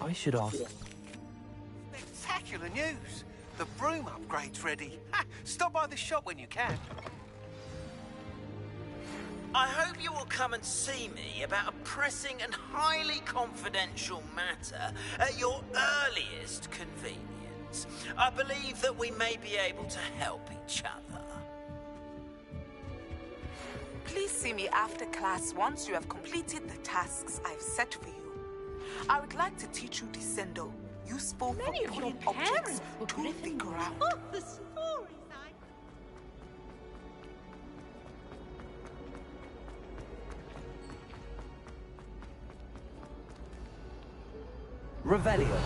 I should ask... Spectacular news! The broom upgrade's ready. Ha! Stop by the shop when you can. I hope you will come and see me about a pressing and highly confidential matter at your earliest convenience. I believe that we may be able to help each other. Please see me after class once you have completed the tasks I've set for you. I would like to teach you Descendo, useful for pulling objects to the ground. Oh, the stories I... Revelio.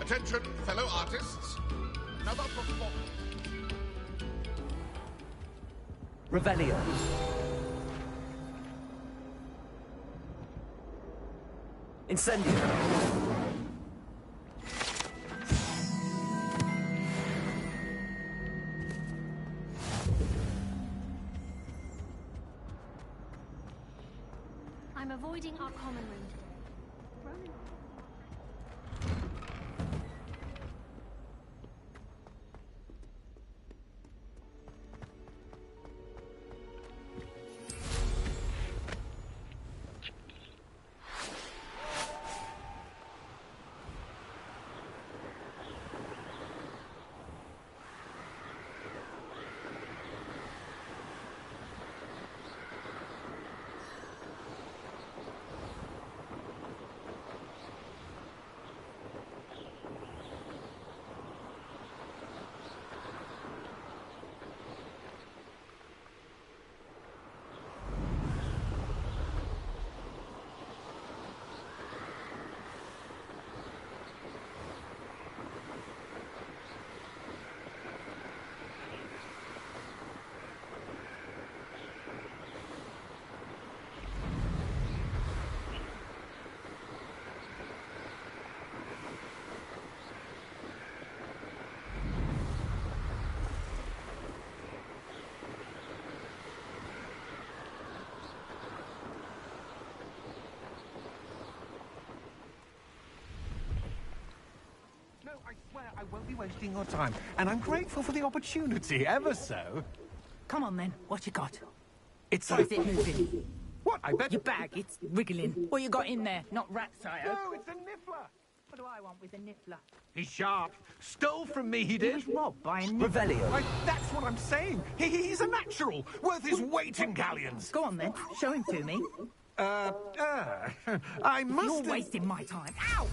Attention, fellow artists. Another performance. Revelio. Incendio. I'm avoiding our common room. I swear I won't be wasting your time, and I'm grateful for the opportunity, ever so. Come on then, what you got? It's Or is it moving? What? I bet... Your bag, it's wriggling. What you got in there? Not rat sire. No, it's a niffler. What do I want with a niffler? He's sharp. Stole from me, he He did. was robbed by a niffler. Revelio. That's what I'm saying. He's a natural, worth his weight in galleons. Go on then, show him to me. I must You're have... wasting my time. Ow!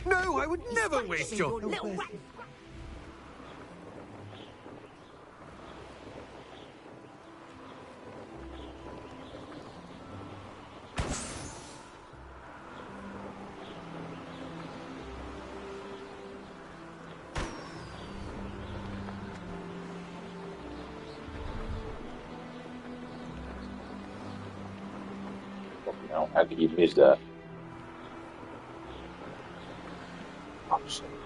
No, I would never waste your... little rat. No, how could you miss that? Absolutely.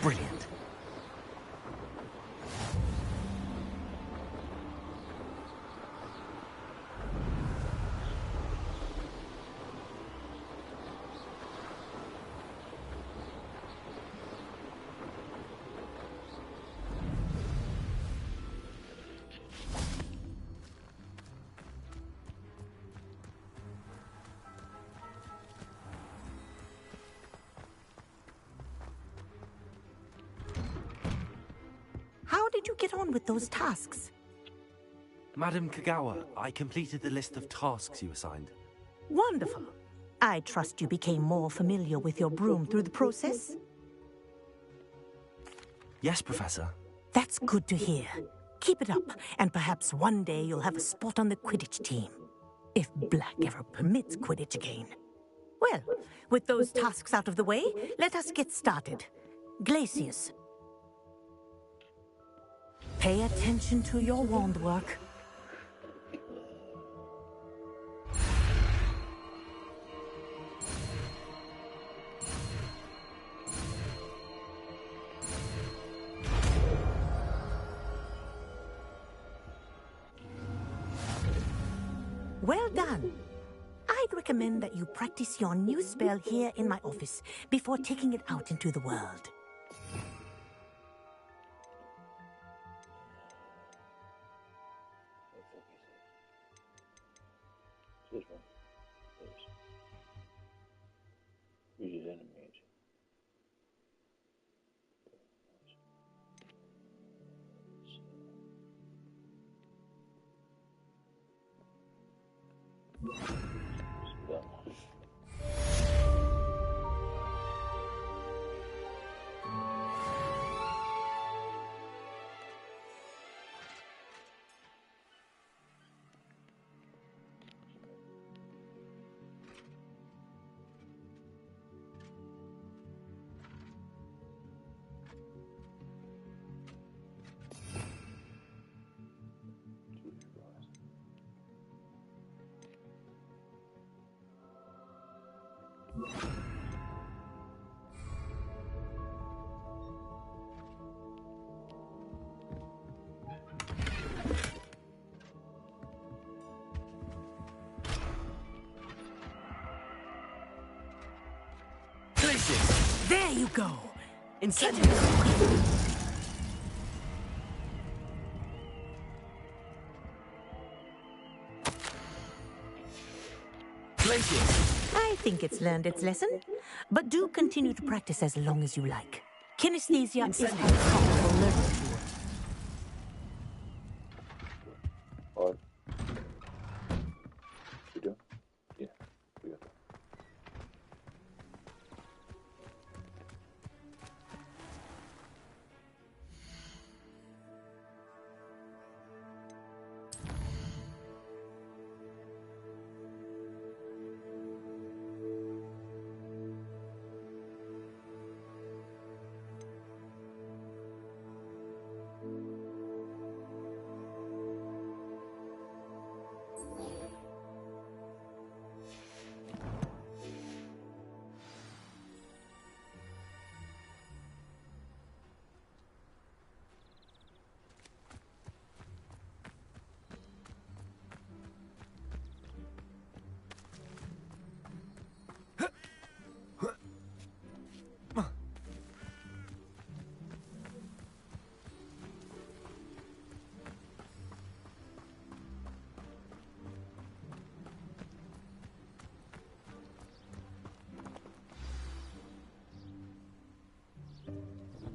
Brilliant. How did you get on with those tasks? Madam Kagawa, I completed the list of tasks you assigned. Wonderful. I trust you became more familiar with your broom through the process? Yes, Professor. That's good to hear. Keep it up, and perhaps one day you'll have a spot on the Quidditch team. If Black ever permits Quidditch again. Well, with those tasks out of the way, let us get started. Glacius. Pay attention to your wand work. Well done. I'd recommend that you practice your new spell here in my office before taking it out into the world. This one. This. Uses enemies. That one. Glacius! There you go. Incendio! Glacius! I think it's learned its lesson, but do continue to practice as long as you like. Kinesthesia is a powerful learning tool. Or you do? Yeah, we got that.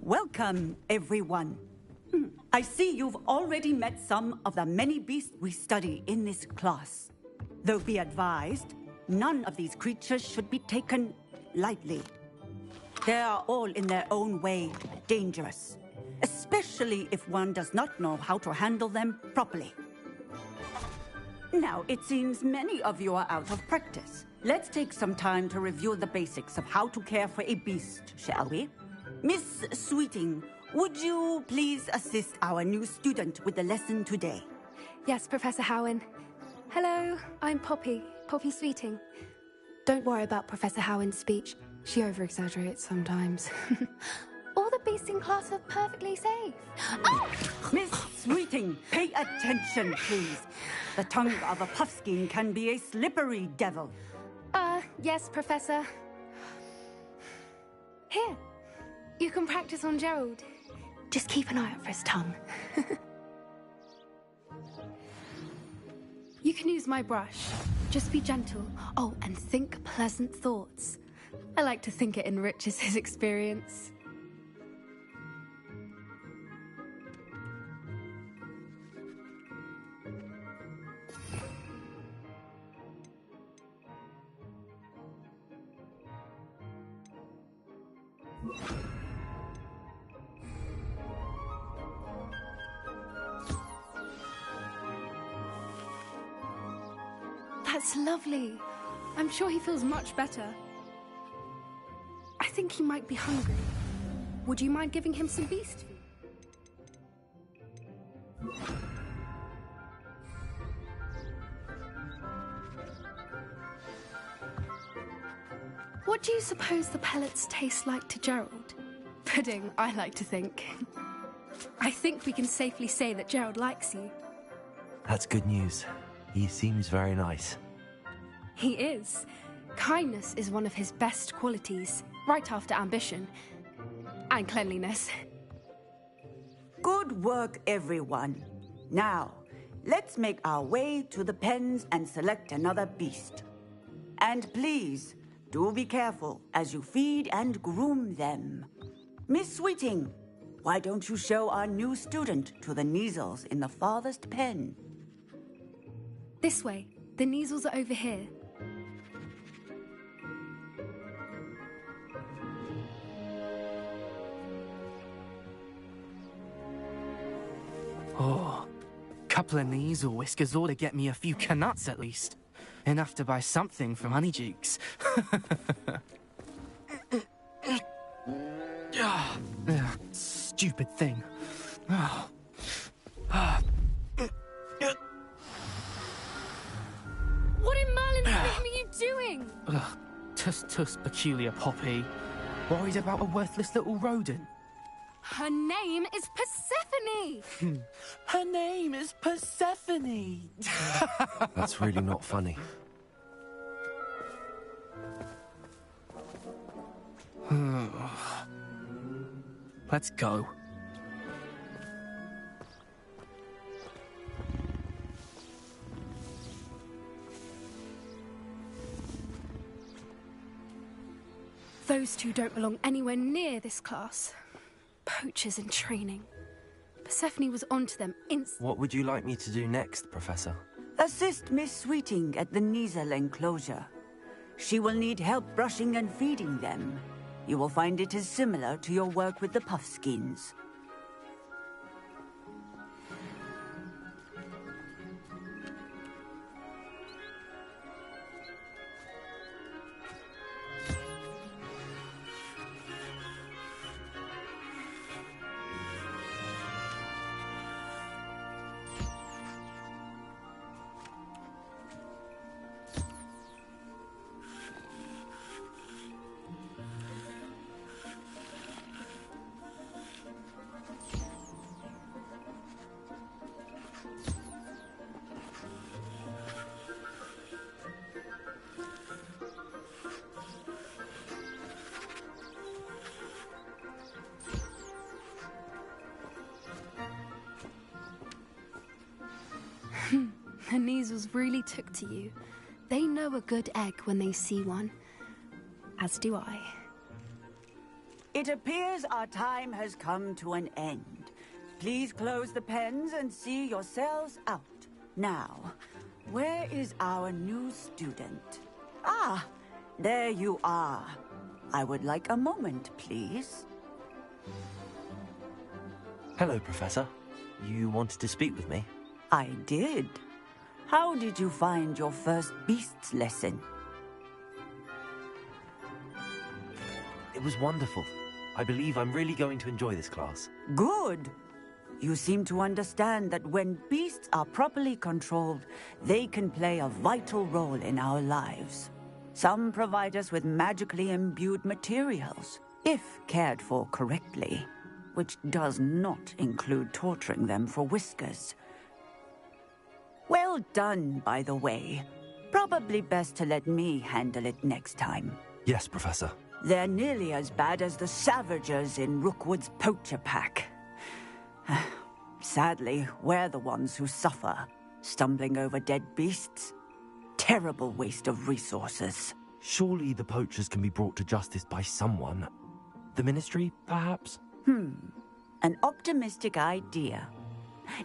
Welcome, everyone. I see you've already met some of the many beasts we study in this class. Though be advised, none of these creatures should be taken lightly. They are all in their own way dangerous, especially if one does not know how to handle them properly. Now, it seems many of you are out of practice. Let's take some time to review the basics of how to care for a beast, shall we? Miss Sweeting, would you please assist our new student with the lesson today? Yes, Professor Howen. Hello, I'm Poppy Sweeting. Don't worry about Professor Howen's speech. She over-exaggerates sometimes. All the beasts in class are perfectly safe. Oh! Miss Sweeting, pay attention, please. The tongue of a puffskein can be a slippery devil. Yes, Professor. Here, you can practice on Gerald. Just keep an eye out for his tongue. You can use my brush. Just be gentle. Oh, and think pleasant thoughts. I like to think it enriches his experience. That's lovely. I'm sure he feels much better. I think he might be hungry. Would you mind giving him some beast food? What do you suppose the pellets taste like to Gerald? Pudding, I like to think. I think we can safely say that Gerald likes you. That's good news. He seems very nice. He is. Kindness is one of his best qualities, right after ambition. And cleanliness. Good work, everyone. Now, let's make our way to the pens and select another beast. And please, do be careful as you feed and groom them. Miss Sweeting, why don't you show our new student to the Kneazles in the farthest pen? This way. The Kneazles are over here. Oh, couple of Kneazle whiskers ought to get me a few canuts at least. Enough to buy something from Honeydukes. Stupid thing. What in Merlin's name are you doing? Tuss, peculiar Poppy. Worried about a worthless little rodent. Her name is Persephone! Her name is Persephone! That's really not funny. Let's go. Those two don't belong anywhere near this class. Poachers in training. Persephone was onto them instantly. What would you like me to do next, Professor? Assist Miss Sweeting at the Kneazle enclosure. She will need help brushing and feeding them. You will find it is similar to your work with the puffskins. The Kneazles really took to you. They know a good egg when they see one. As do I. It appears our time has come to an end. Please close the pens and see yourselves out. Now, where is our new student? Ah, there you are. I would like a moment, please. Hello, Professor. You wanted to speak with me? I did. How did you find your first beasts lesson? It was wonderful. I believe I'm really going to enjoy this class. Good. You seem to understand that when beasts are properly controlled, they can play a vital role in our lives. Some provide us with magically imbued materials. if cared for correctly, which does not include torturing them for whiskers. Well done, by the way. Probably best to let me handle it next time. Yes, Professor. They're nearly as bad as the Savagers in Rookwood's poacher pack. Sadly, we're the ones who suffer, stumbling over dead beasts. Terrible waste of resources. Surely the poachers can be brought to justice by someone. The Ministry, perhaps? An optimistic idea.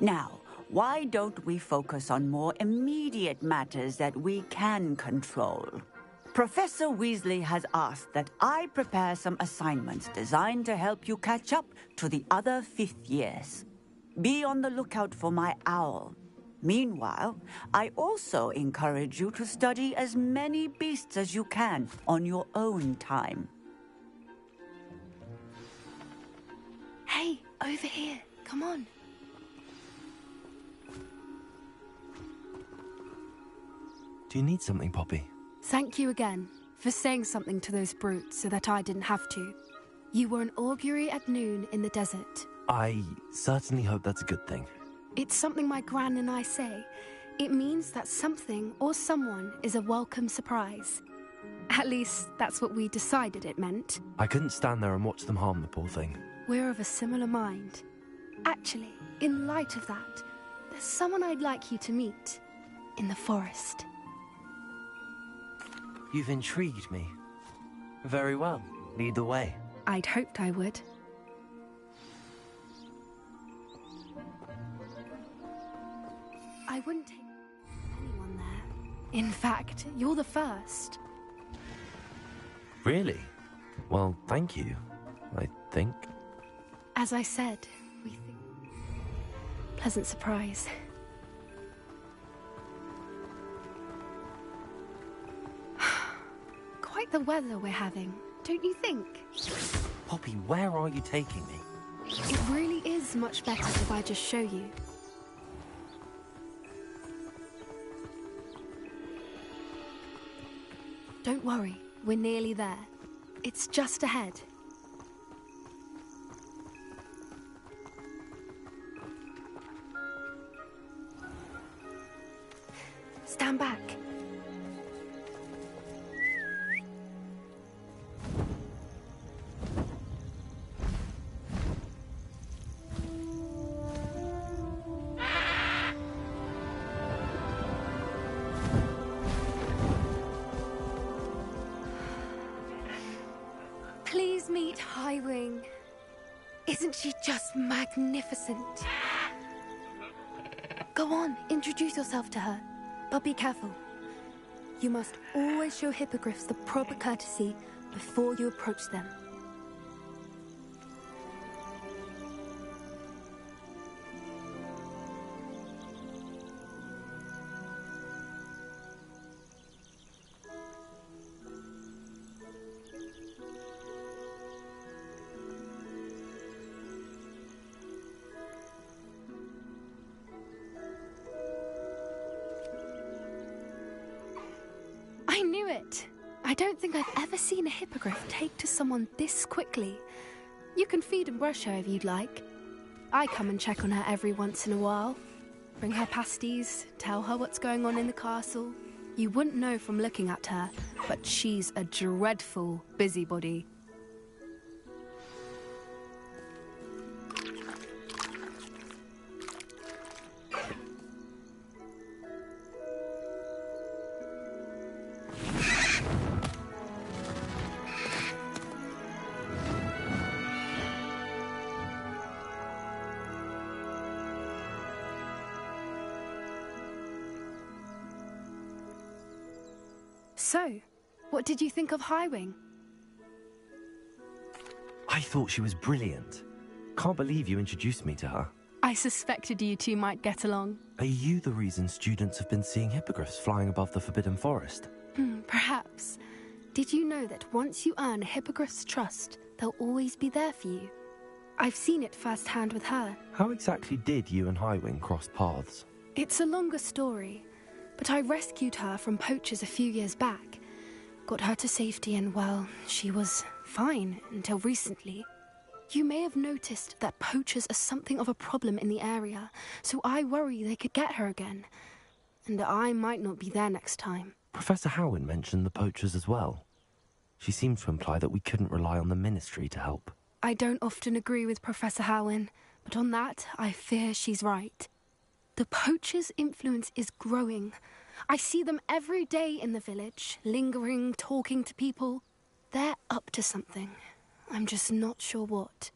Now, why don't we focus on more immediate matters that we can control? Professor Weasley has asked that I prepare some assignments designed to help you catch up to the other 5th years. Be on the lookout for my owl. Meanwhile, I also encourage you to study as many beasts as you can on your own time. Hey, over here. Come on. Do you need something, Poppy? Thank you again for saying something to those brutes so that I didn't have to. You were an augury at noon in the desert. I certainly hope that's a good thing. It's something my gran and I say. It means that something or someone is a welcome surprise. At least, that's what we decided it meant. I couldn't stand there and watch them harm the poor thing. We're of a similar mind. Actually, in light of that, there's someone I'd like you to meet. In the forest. You've intrigued me. Very well. Lead the way. I'd hoped I would. I wouldn't take anyone there. In fact, you're the first. Really? Well, thank you, I think. As I said, we think... Pleasant surprise. Quite the weather we're having, don't you think? Poppy, where are you taking me? It really is much better if I just show you. Don't worry, we're nearly there. It's just ahead. Stand back. Please meet Highwing. Isn't she just magnificent? Go on, introduce yourself to her. But be careful. You must always show hippogriffs the proper courtesy before you approach them. I knew it! I don't think I've ever seen a hippogriff take to someone this quickly. You can feed and brush her if you'd like. I come and check on her every once in a while. Bring her pasties, tell her what's going on in the castle. You wouldn't know from looking at her, but she's a dreadful busybody. So, what did you think of Highwing? I thought she was brilliant. Can't believe you introduced me to her. I suspected you two might get along. Are you the reason students have been seeing hippogriffs flying above the Forbidden Forest? Perhaps. Did you know that once you earn a hippogriff's trust, they'll always be there for you? I've seen it firsthand with her. How exactly did you and Highwing cross paths? It's a longer story, but I rescued her from poachers a few years back. Got her to safety and, well, she was fine until recently. You may have noticed that poachers are something of a problem in the area, so I worry they could get her again. And I might not be there next time. Professor Howin mentioned the poachers as well. She seemed to imply that we couldn't rely on the Ministry to help. I don't often agree with Professor Howin, but on that, I fear she's right. The poachers' influence is growing. I see them every day in the village, lingering, talking to people. They're up to something. I'm just not sure what.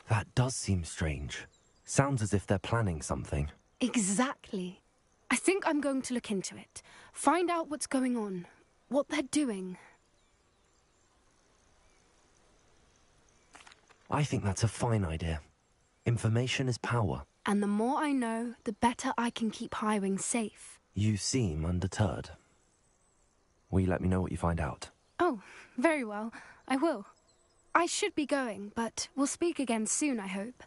That does seem strange. Sounds as if they're planning something. Exactly. I think I'm going to look into it. Find out what's going on, what they're doing. I think that's a fine idea. Information is power. And the more I know, the better I can keep Highwing safe. You seem undeterred. Will you let me know what you find out? Oh, very well. I will. I should be going, but we'll speak again soon, I hope.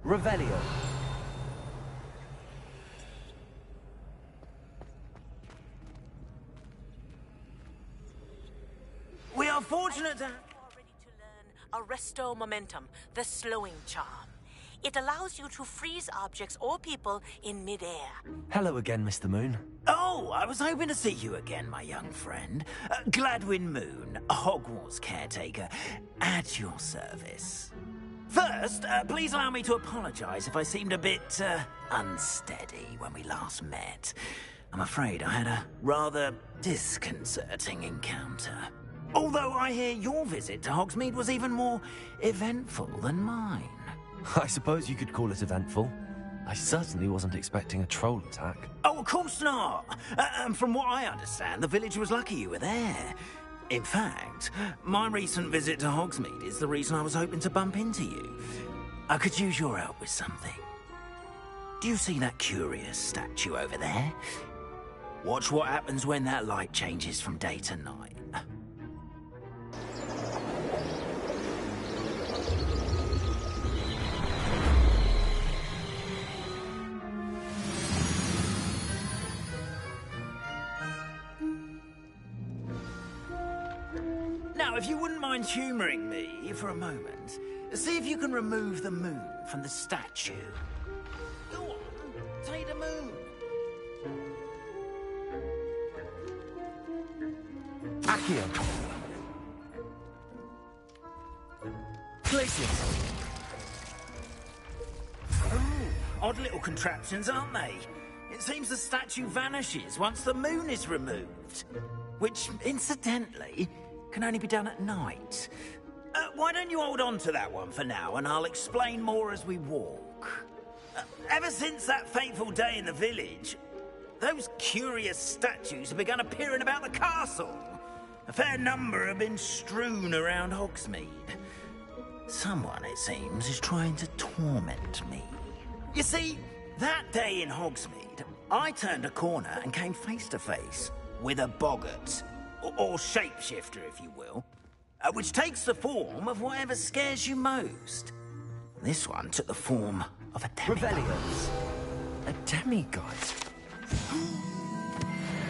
Revelio. We are fortunate to... You are ready to learn Arresto Momentum, the slowing charm. It allows you to freeze objects or people in midair. Hello again, Mr. Moon. Oh, I was hoping to see you again, my young friend. Gladwin Moon, Hogwarts caretaker, at your service. First, please allow me to apologize if I seemed a bit, unsteady when we last met. I'm afraid I had a rather disconcerting encounter. Although I hear your visit to Hogsmeade was even more eventful than mine. I suppose you could call it eventful. I certainly wasn't expecting a troll attack. Oh, of course not. And from what I understand, the village was lucky you were there. In fact, my recent visit to Hogsmeade is the reason I was hoping to bump into you. I could use your help with something. Do you see that curious statue over there? Watch what happens when that light changes from day to night. Now, if you wouldn't mind humouring me for a moment, see if you can remove the moon from the statue. Go on, take the moon. Accio. Place it. Oh, odd little contraptions, aren't they? It seems the statue vanishes once the moon is removed. Which, incidentally, can only be done at night. Why don't you hold on to that one for now, and I'll explain more as we walk. Ever since that fateful day in the village, those curious statues have begun appearing about the castle. A fair number have been strewn around Hogsmeade. Someone, it seems, is trying to torment me. You see, that day in Hogsmeade, I turned a corner and came face to face with a boggart, or shapeshifter, if you will, which takes the form of whatever scares you most. This one took the form of a demigod. Revellions. A demigod?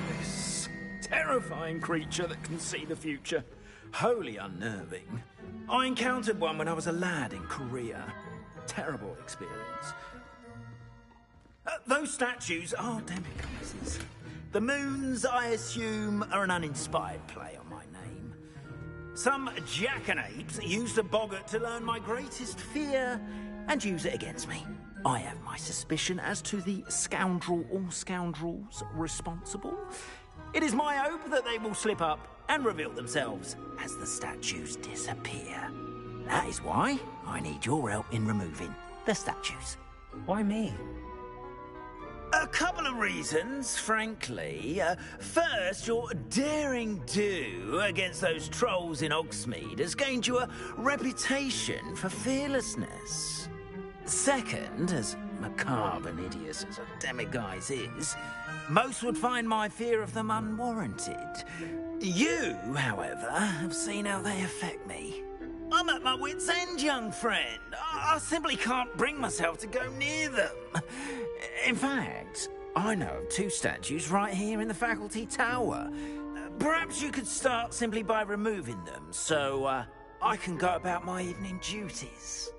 This terrifying creature that can see the future. Wholly unnerving. I encountered one when I was a lad in Korea. Terrible experience. Those statues are demigods. The moons, I assume, are an uninspired play on my name. Some jackanapes used a boggart to learn my greatest fear and use it against me. I have my suspicion as to the scoundrel or scoundrels responsible. It is my hope that they will slip up and reveal themselves as the statues disappear. That is why I need your help in removing the statues. Why me? A couple of reasons, frankly. First, your daring do against those trolls in Hogsmeade has gained you a reputation for fearlessness. Second, as macabre and hideous as a demiguise is, most would find my fear of them unwarranted. You, however, have seen how they affect me. I'm at my wit's end, young friend. I simply can't bring myself to go near them. In fact, I know of two statues right here in the faculty tower. Perhaps you could start simply by removing them, so I can go about my evening duties.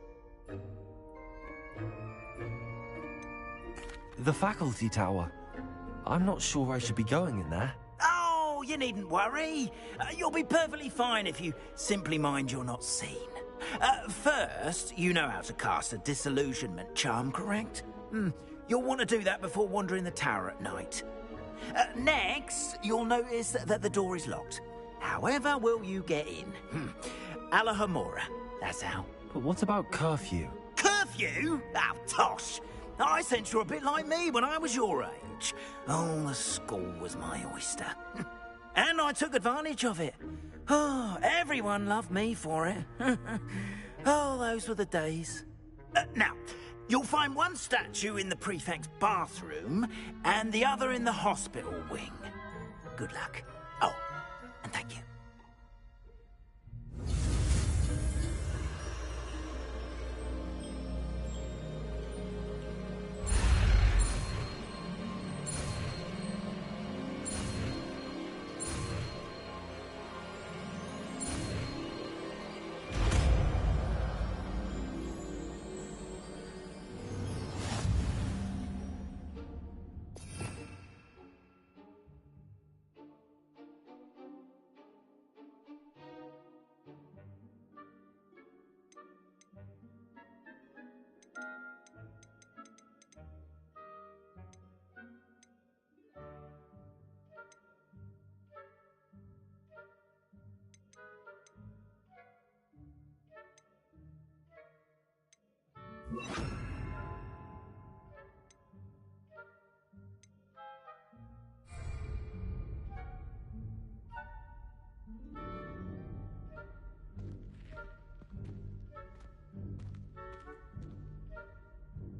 The faculty tower. I'm not sure I should be going in there. Oh, you needn't worry. You'll be perfectly fine if you simply mind you're not seen. First, you know how to cast a disillusionment charm, correct? You'll want to do that before wandering the tower at night. Next, you'll notice that the door is locked. However will you get in? Alahamora, that's how. But what about curfew? Curfew? Oh, tosh. I sense you're a bit like me when I was your age. Oh, the school was my oyster. And I took advantage of it. Oh, everyone loved me for it. Oh, those were the days. Now, you'll find one statue in the prefect's bathroom and the other in the hospital wing. Good luck. Oh, and thank you.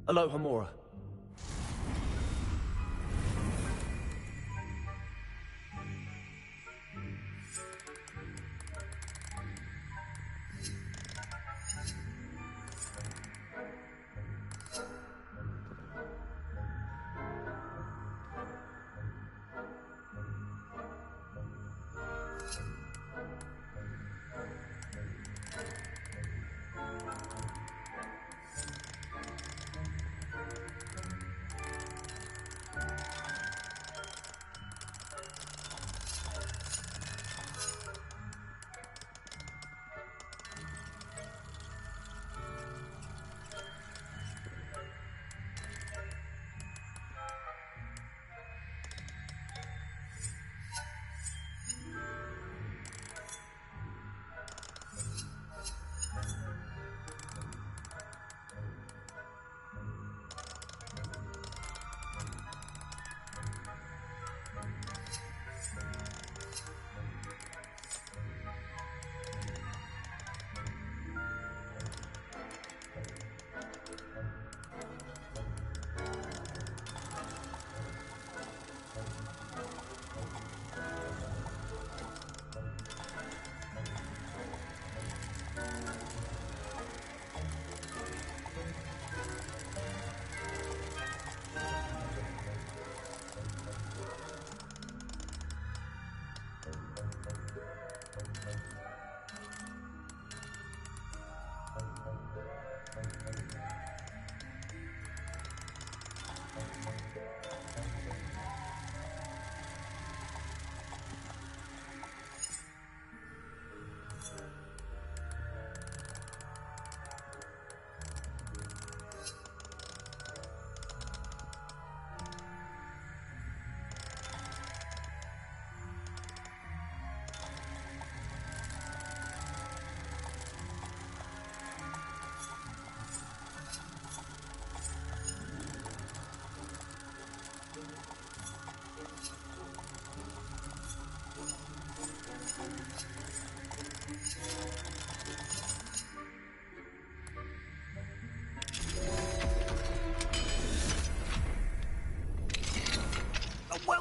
Alohomora.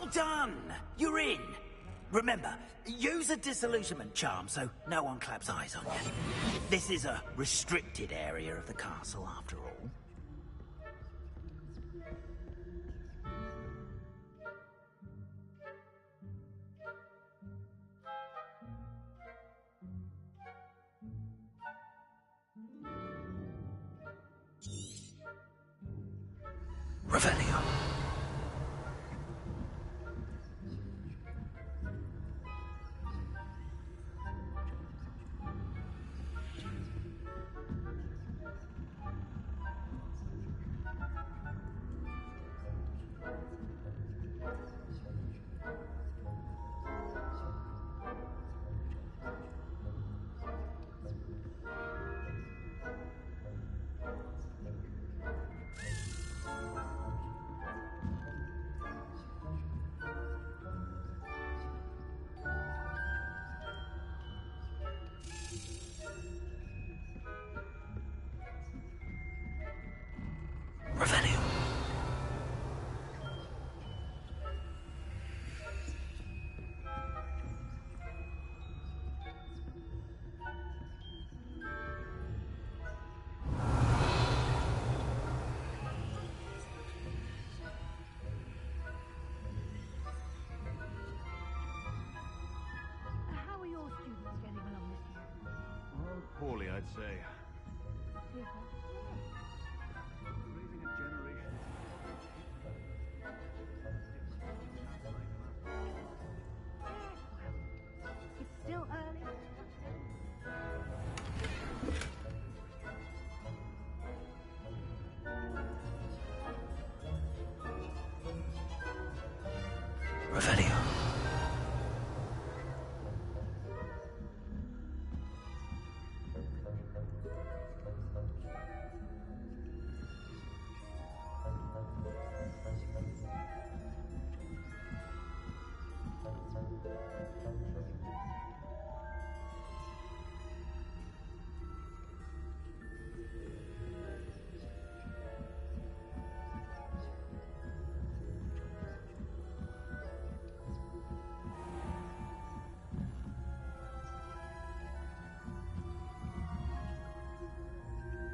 Well done! You're in. Remember, use a disillusionment charm so no one claps eyes on you. This is a restricted area of the castle, after all. Revelio. Revelio. How are your students getting along this year? Oh, poorly, I'd say. Raising a generation. It's still early. Revelio.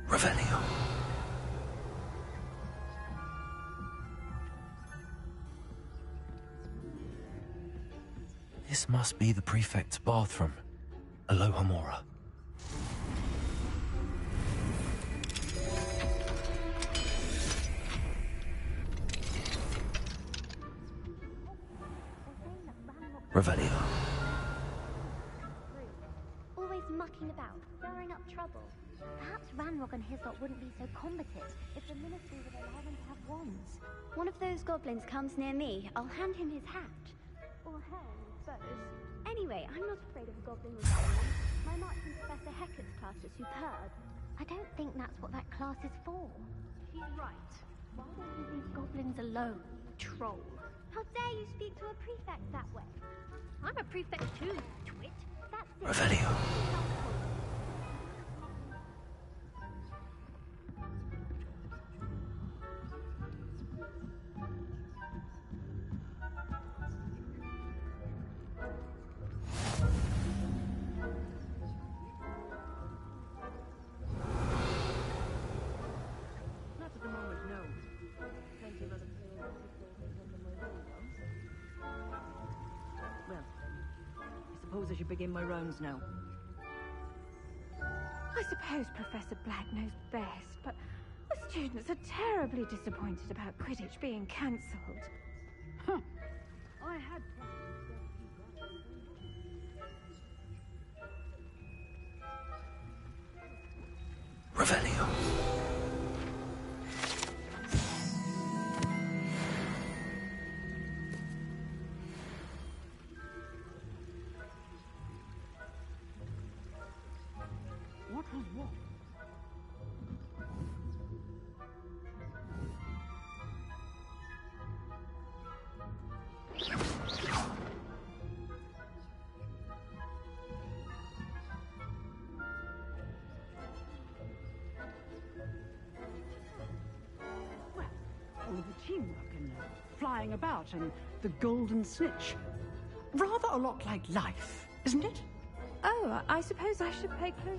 Revelio. This must be the prefect's bathroom. Alohomora. Revelio. Always mucking about, stirring up trouble. Perhaps Ranrock and his lot wouldn't be so combative if the ministry would allow them to have wands. One of those goblins comes near me, I'll hand him his hat. Or her, I suppose. Anyway, I'm not afraid of a goblin with a wand. My Marching Professor Hecat's class is superb. I don't think that's what that class is for. She's right. Why don't you leave goblins alone, you troll? How dare you speak to a prefect that way? I'm a prefect too, you twit. That's it. Revelio. Not at the moment, no. Plenty of other players on the mobile ones. Well, I suppose I should begin my rounds now. I suppose Professor Black knows best, but the students are terribly disappointed about Quidditch being cancelled. Huh. I had Revelio. What was what? Well, all the teamwork and flying about and the golden snitch. Rather a lot like life, isn't it? Oh, I suppose I should pay close.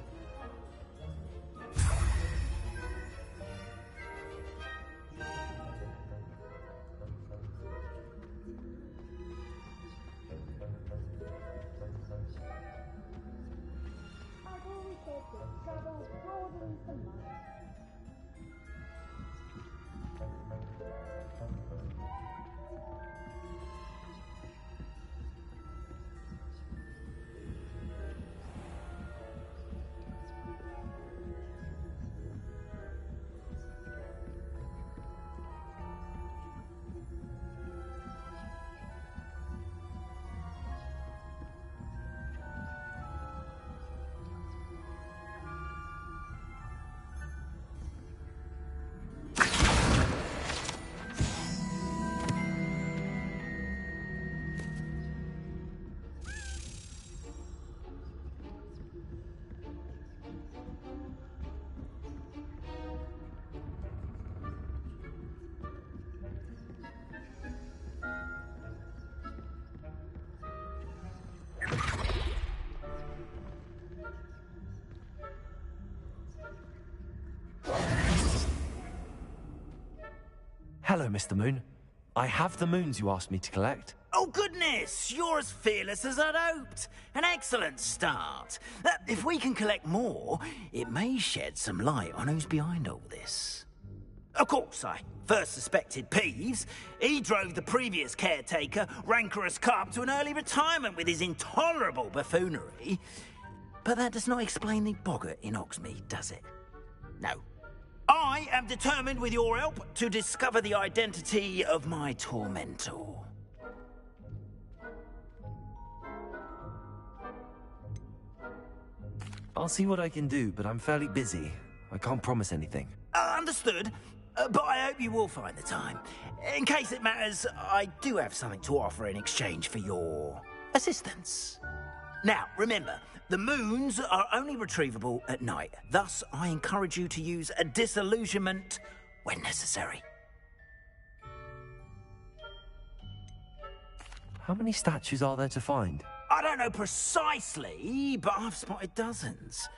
Hello, Mr. Moon. I have the moons you asked me to collect. Oh, goodness! You're as fearless as I'd hoped. An excellent start. If we can collect more, it may shed some light on who's behind all this. Of course, I first suspected Peeves. He drove the previous caretaker, Rancorous Carp, to an early retirement with his intolerable buffoonery. But that does not explain the boggart in Hogsmeade, does it? No. I am determined, with your help, to discover the identity of my tormentor. I'll see what I can do, but I'm fairly busy. I can't promise anything. Understood. But I hope you will find the time. In case it matters, I do have something to offer in exchange for your assistance. Now, remember, the moons are only retrievable at night. Thus, I encourage you to use a disillusionment when necessary. How many statues are there to find? I don't know precisely, but I've spotted dozens.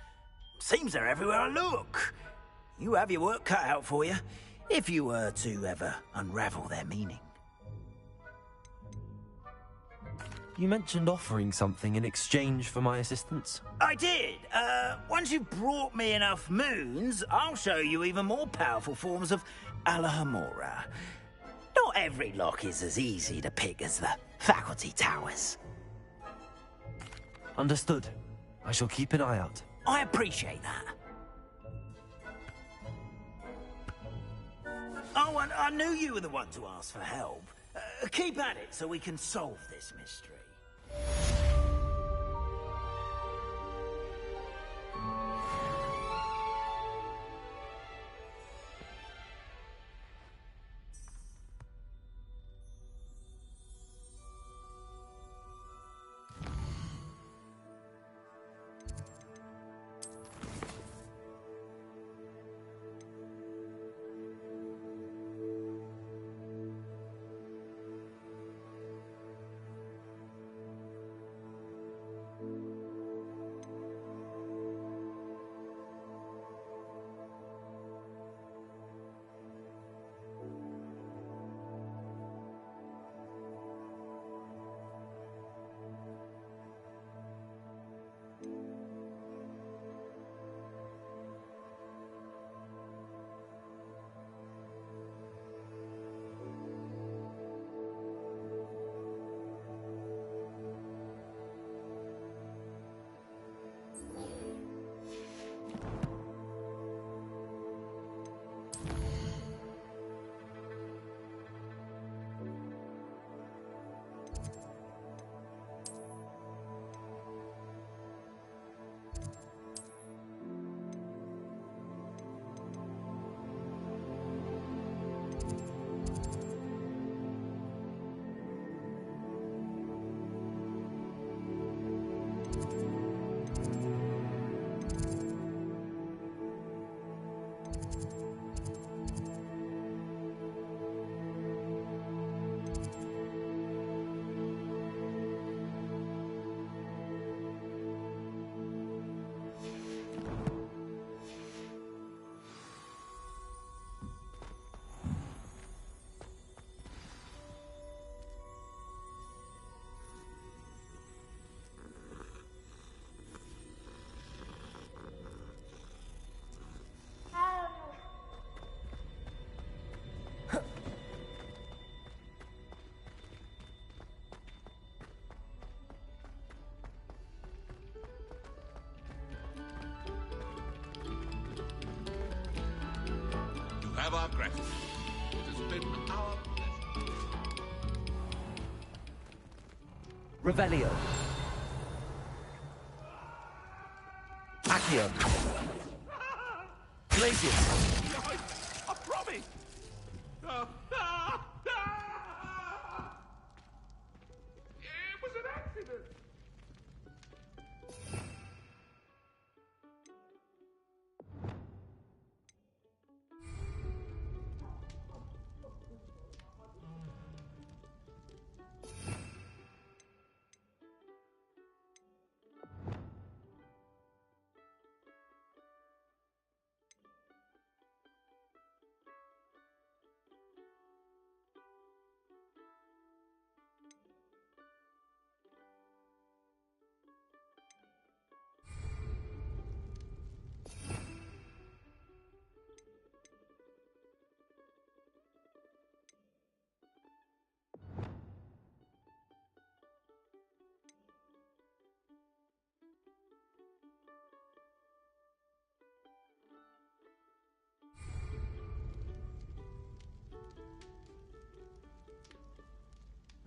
Seems they're everywhere I look. You have your work cut out for you, if you were to ever unravel their meaning. You mentioned offering something in exchange for my assistance. I did. Once you've brought me enough moons, I'll show you even more powerful forms of Alohomora. Not every lock is as easy to pick as the faculty towers. Understood. I shall keep an eye out. I appreciate that. Oh, and I knew you were the one to ask for help. Keep at it so we can solve this mystery. have our gratitude. It has been our pleasure. Revelio. Accio. Glacius. I promise! It was an accident!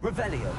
Revelio.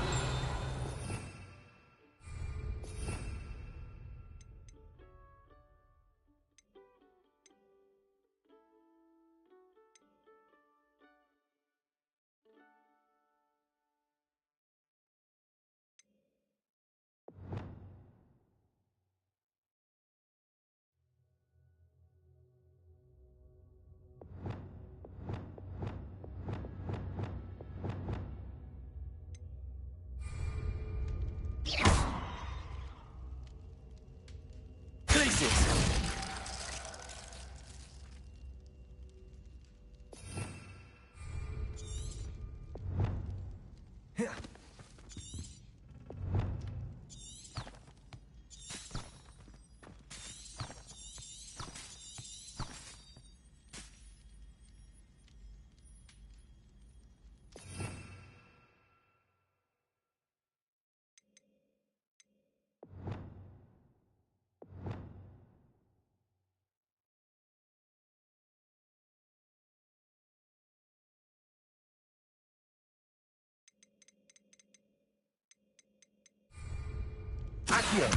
Accio.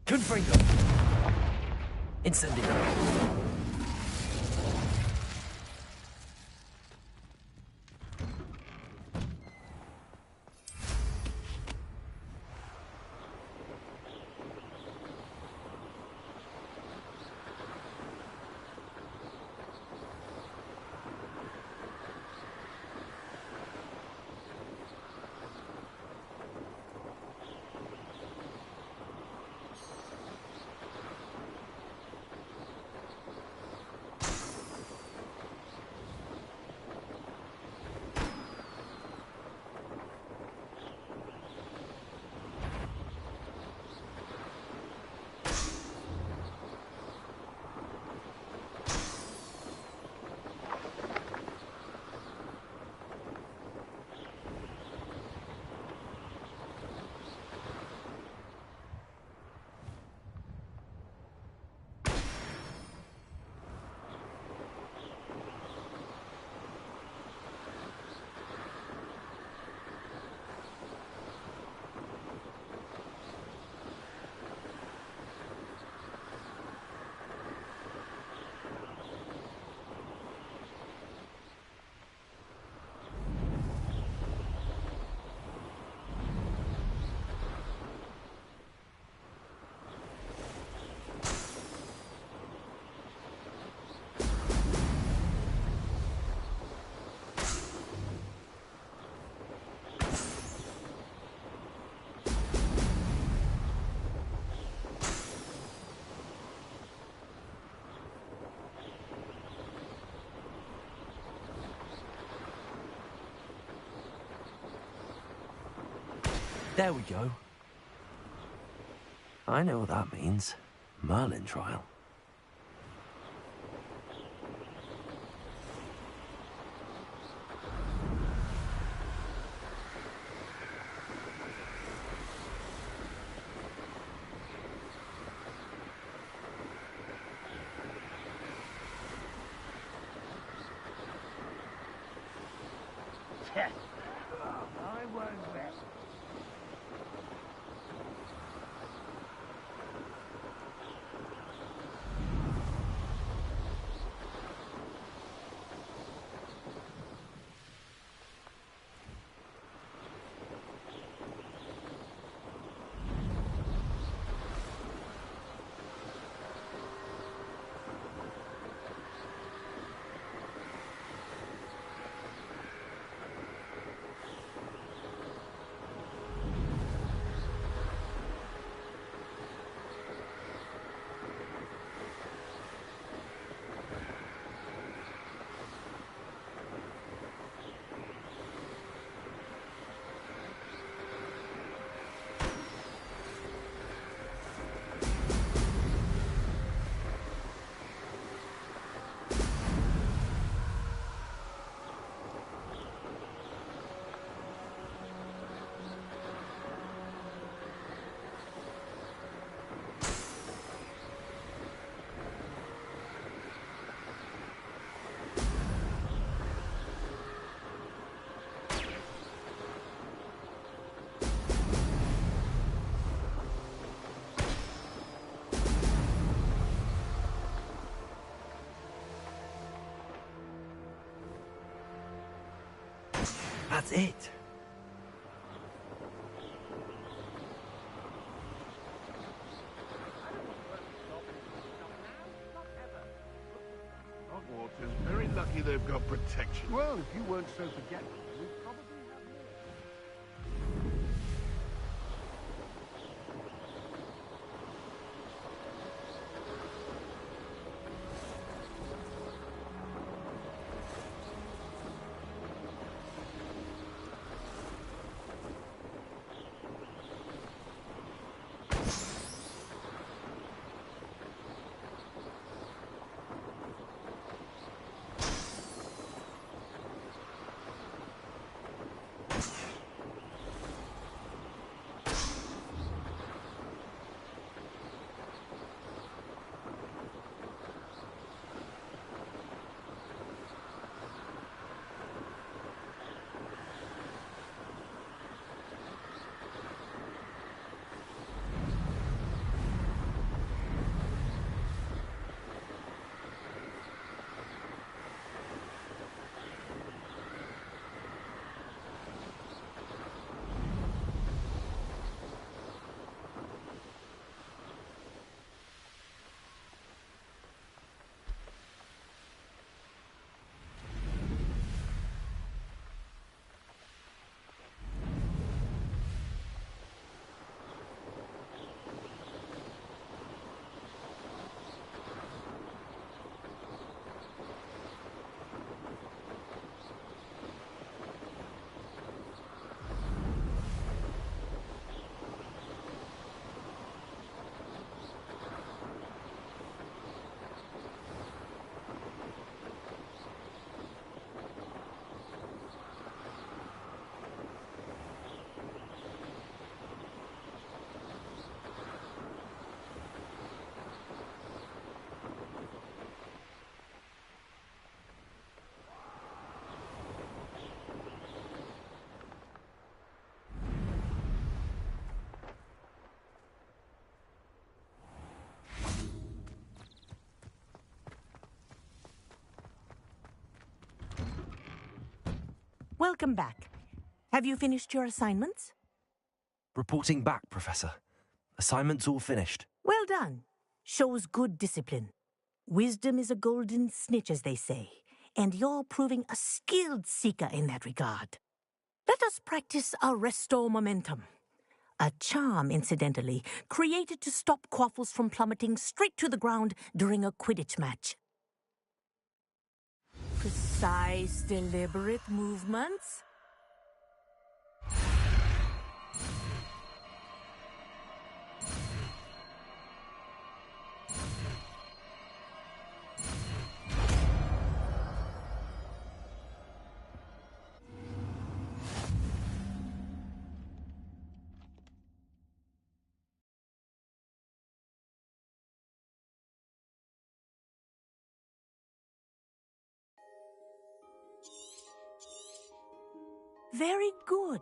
Confringo. Incendio. There we go. I know what that means. Merlin trial. I won't bet. That's it. Hogwarts is very lucky they've got protection. Well, if you weren't so forgetful, we'd probably have more. Welcome back. Have you finished your assignments? Reporting back, Professor. Assignment's all finished. Well done. Shows good discipline. Wisdom is a golden snitch, as they say, and you're proving a skilled seeker in that regard. Let us practice our restore momentum. A charm, incidentally, created to stop quaffles from plummeting straight to the ground during a Quidditch match. Precise, deliberate movements. Very good.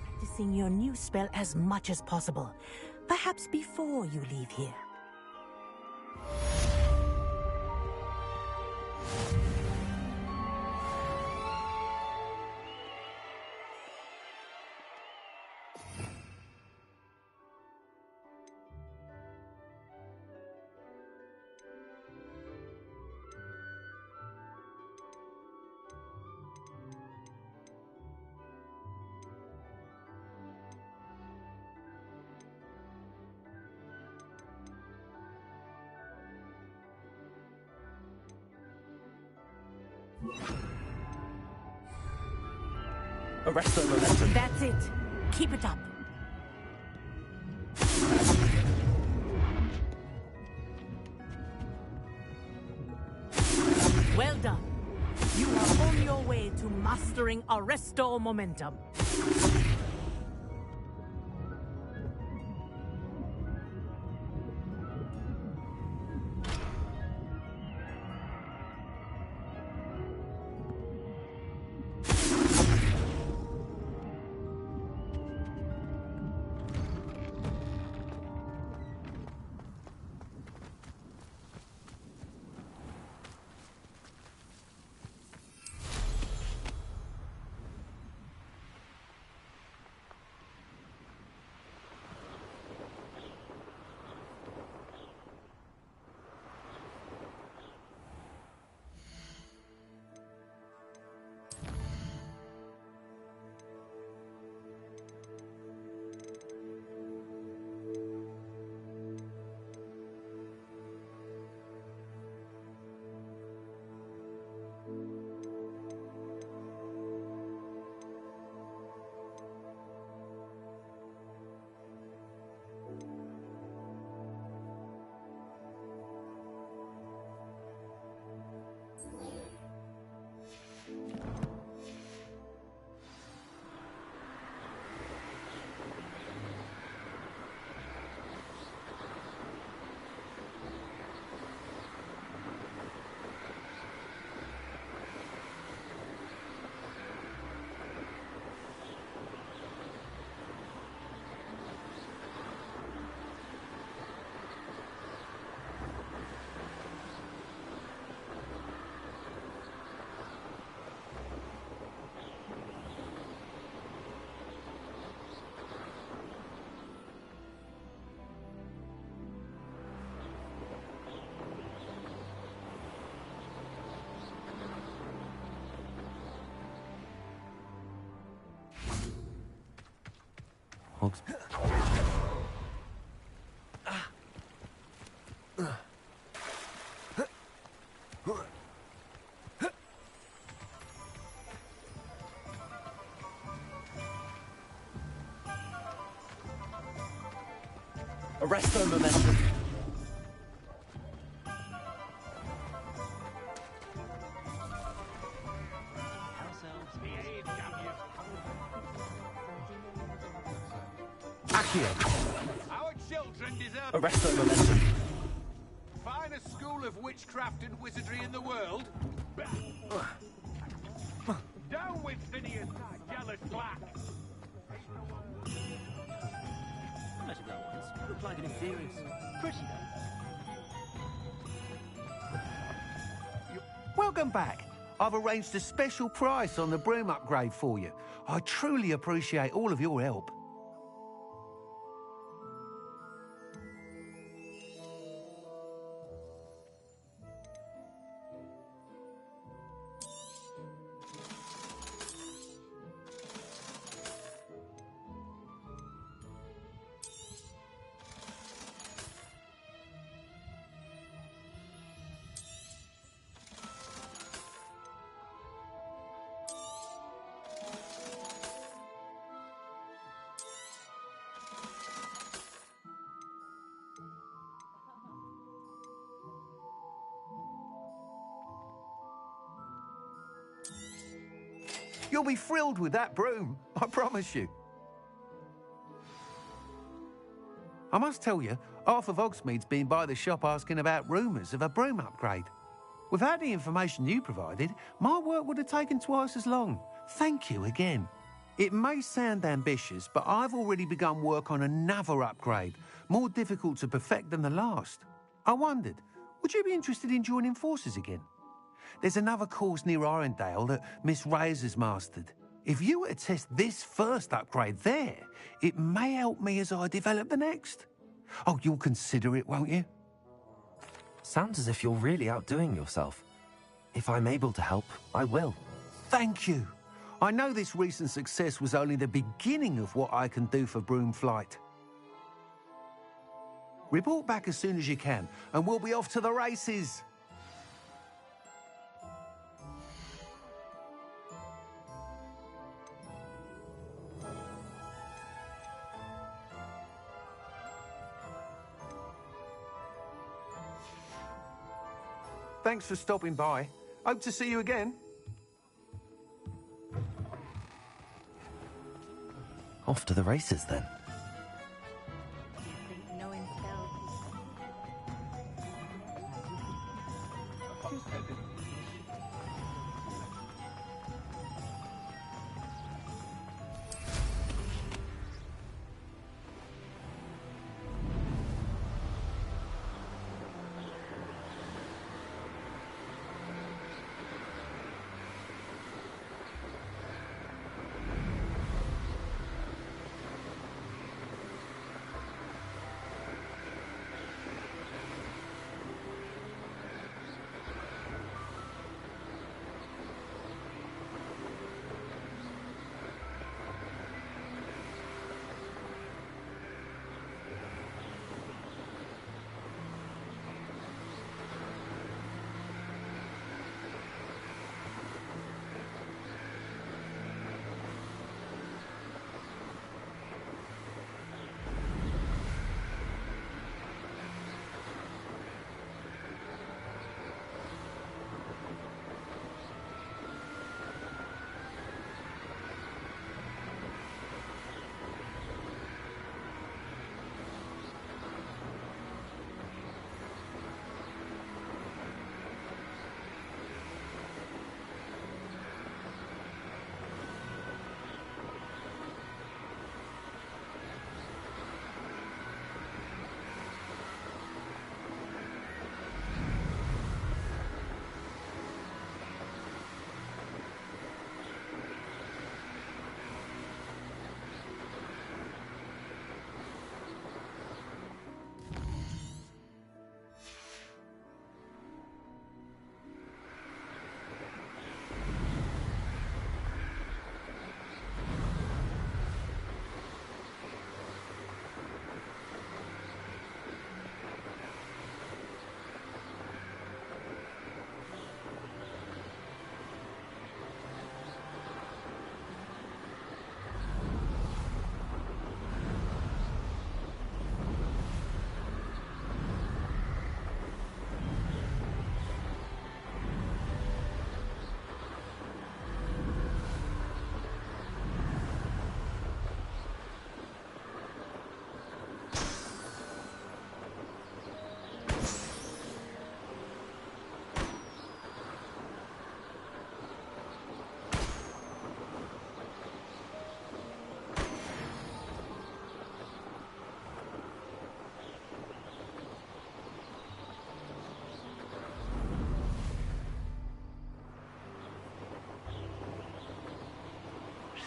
Practicing your new spell as much as possible. Perhaps before you leave here. Arrest their momentum. That's it. Keep it up. Well done. You are on your way to mastering Arresto Momentum. Hogs. Arrest their momentum. Our children deserve Arrest their momentum. finest school of witchcraft and wizardry in the world. Down with Phineas, jealous black. Met a girl once. Looked like an inferior. Pretty though. Welcome back. I've arranged a special price on the broom upgrade for you. I truly appreciate all of your help. You'll be thrilled with that broom, I promise you. I must tell you, Half of Hogsmeade's been by the shop asking about rumours of a broom upgrade. Without the information you provided, my work would have taken twice as long. Thank you again. It may sound ambitious, but I've already begun work on another upgrade, more difficult to perfect than the last. I wondered, would you be interested in joining forces again? There's another course near Irondale that Miss Reyes has mastered. If you were to test this first upgrade there, it may help me as I develop the next. Oh, you'll consider it, won't you? Sounds as if you're really outdoing yourself. If I'm able to help, I will. Thank you. I know this recent success was only the beginning of what I can do for Broomflight. Report back as soon as you can, and we'll be off to the races. Thanks for stopping by. Hope to see you again. Off to the races, then.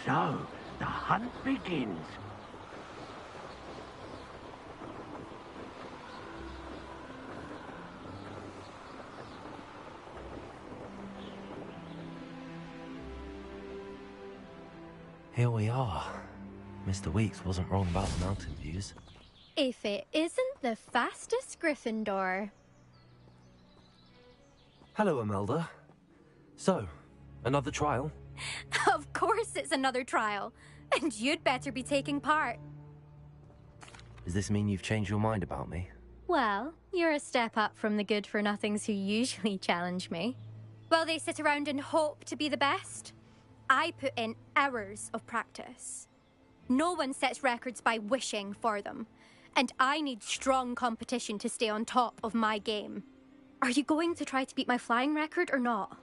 So, the hunt begins. Here we are. Mr. Weeks wasn't wrong about the mountain views. If it isn't the fastest Gryffindor. Hello, Imelda. So, another trial? Of course it's another trial. And you'd better be taking part. Does this mean you've changed your mind about me? Well, you're a step up from the good-for-nothings who usually challenge me. While they sit around and hope to be the best, I put in hours of practice. No one sets records by wishing for them. and I need strong competition to stay on top of my game. Are you going to try to beat my flying record or not?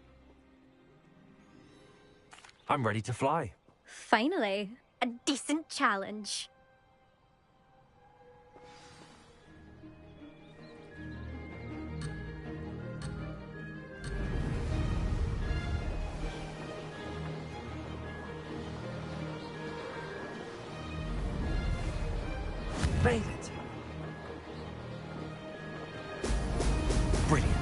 I'm ready to fly. Finally, a decent challenge. Made it. Brilliant.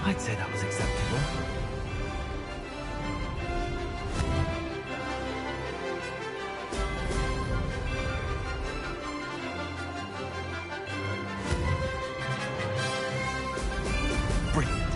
I'd say that was acceptable. Brilliant.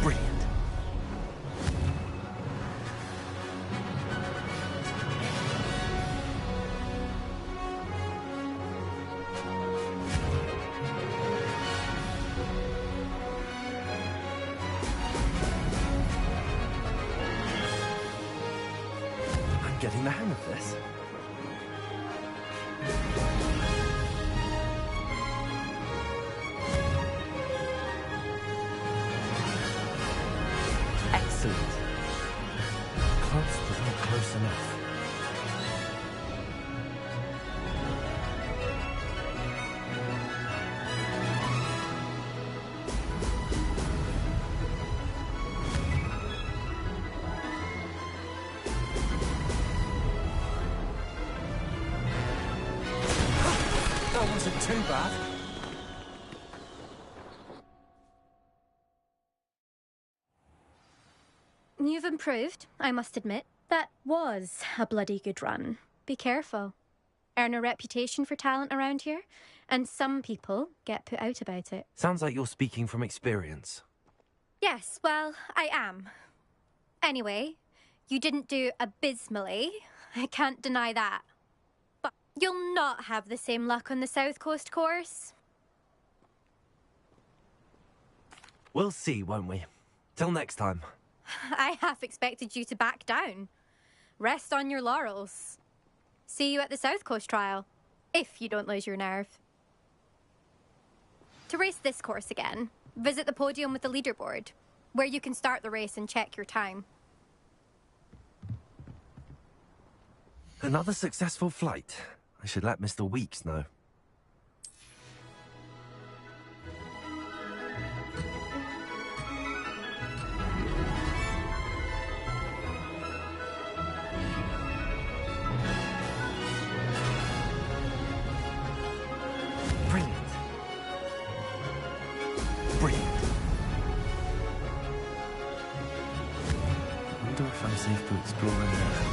Brilliant. I'm getting the hang of this. Excellent. Close, but not close enough. That wasn't too bad. You've improved, I must admit. That was a bloody good run. Be careful. Earn a reputation for talent around here, and some people get put out about it. Sounds like you're speaking from experience. Yes, well, I am. Anyway, you didn't do abysmally. I can't deny that. But you'll not have the same luck on the South Coast course. We'll see, won't we? Till next time. I half expected you to back down. Rest on your laurels. See you at the South Coast trial, if you don't lose your nerve. To race this course again, visit the podium with the leaderboard, where you can start the race and check your time. Another successful flight. I should let Mr. Weeks know. Brilliant. Brilliant. I wonder if I'm safe to explore in there.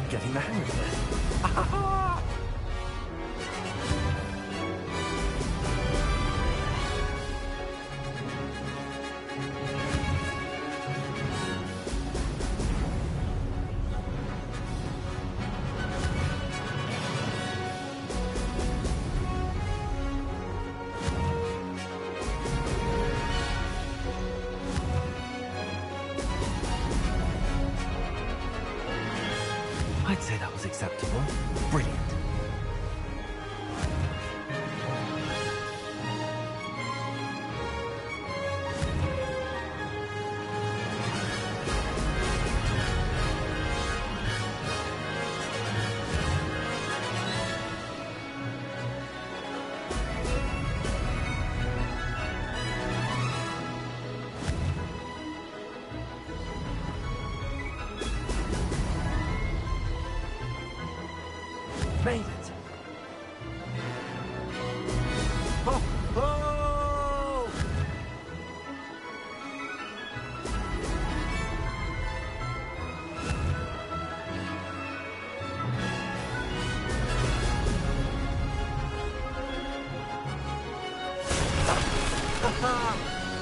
Getting the hang of this. I'd say that was acceptable. Brilliant. Made it! Oh! Oh!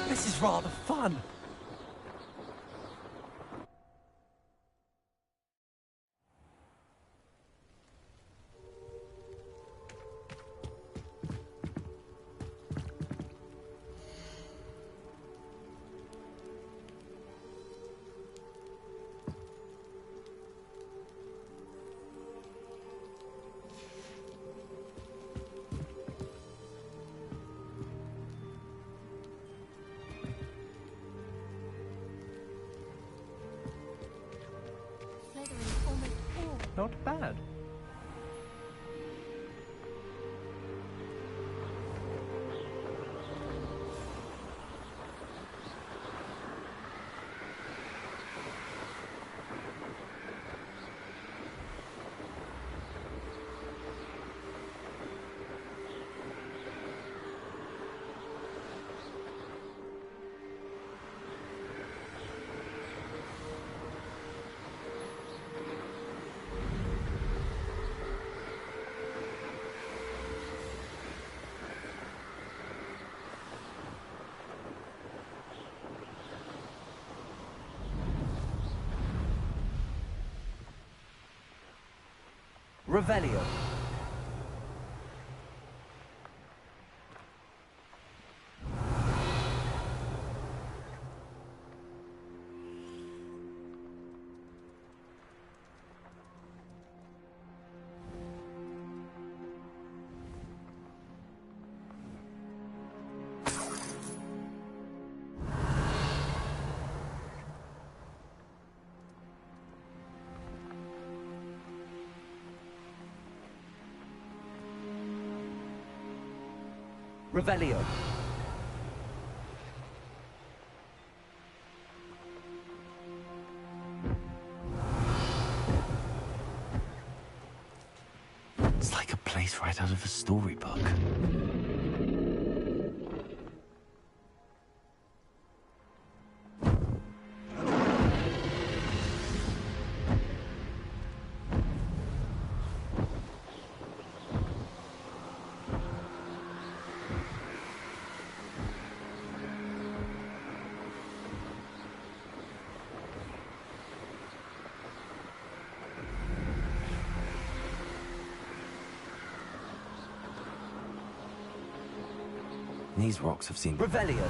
This is rather fun! Not bad. Revelio. Revelio. It's like a place right out of a storybook. These rocks have seen Revelio.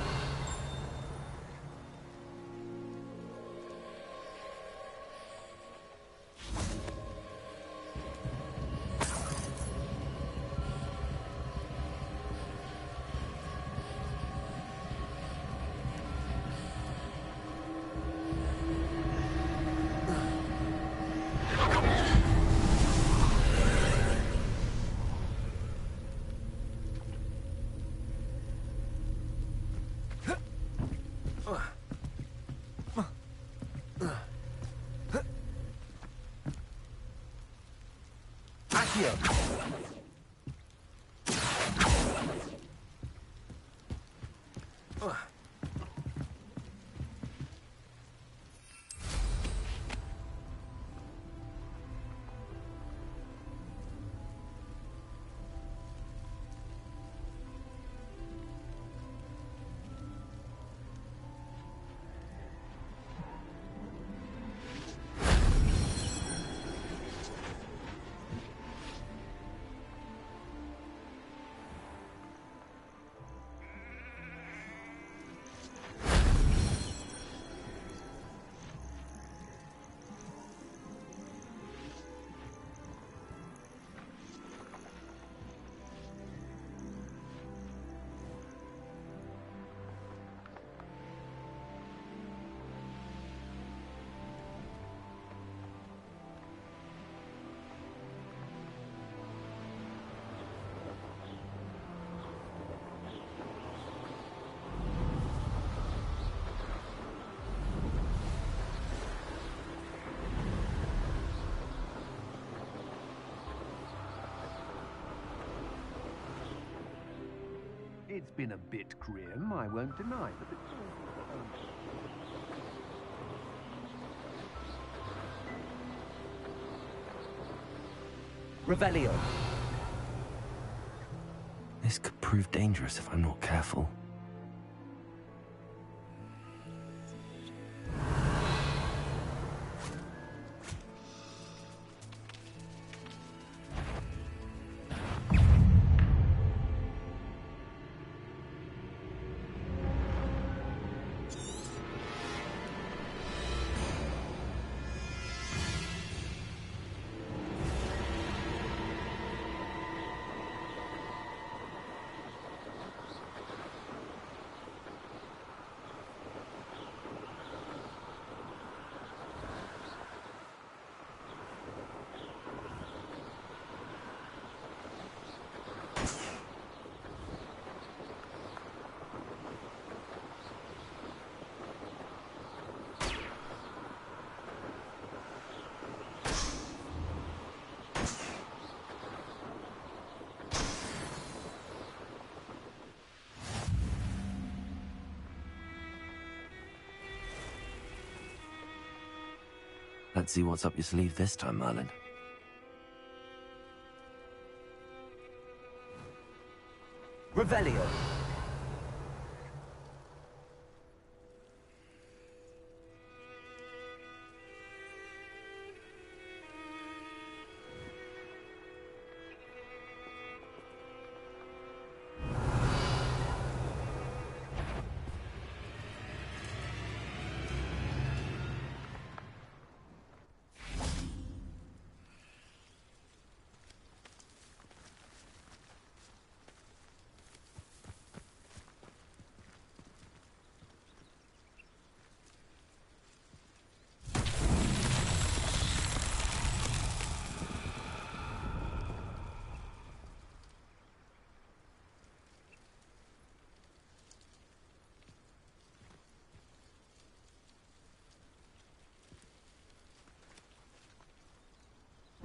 It's been a bit grim, I won't deny, but Revelio. This could prove dangerous if I'm not careful. Let's see what's up your sleeve this time, Merlin. Revelio.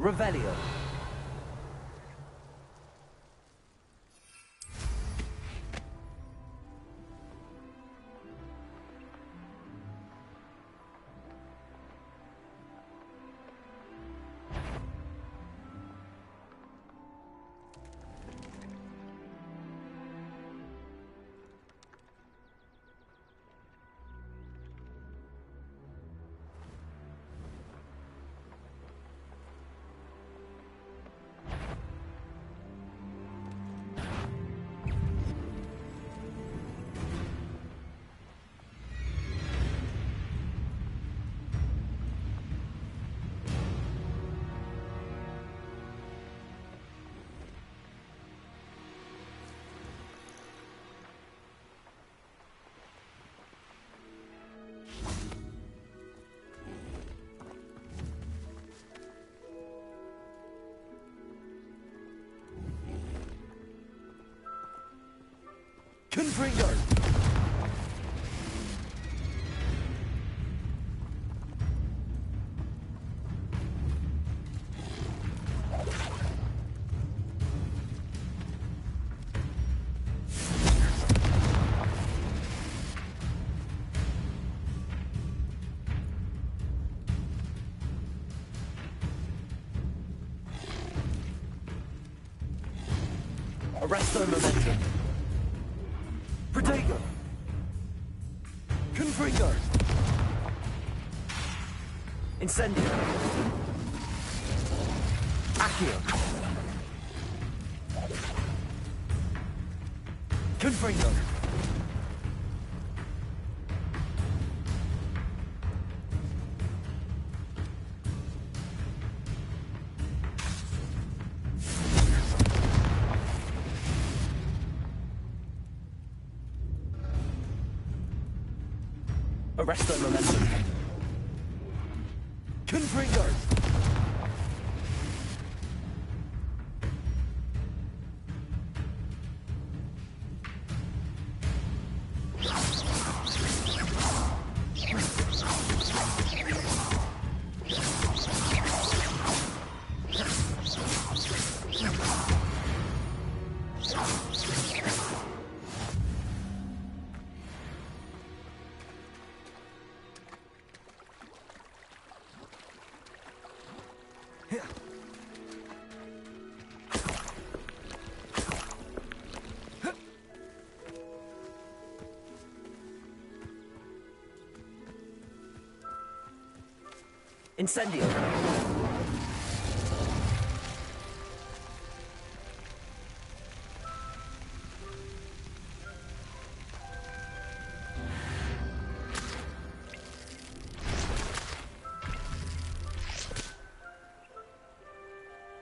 Revelio. Confringo! Arresto momentum. Protego. Confringo. Incendio. Accio. Confringo. Arresto momentum. Confringo. Incendio.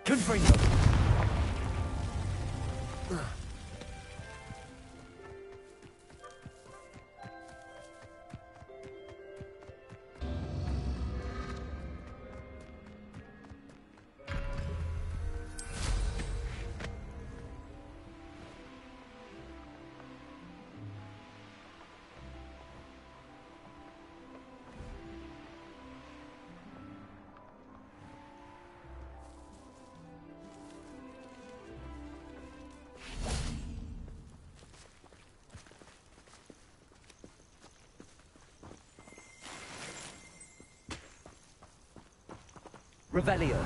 Confringo. Revelio.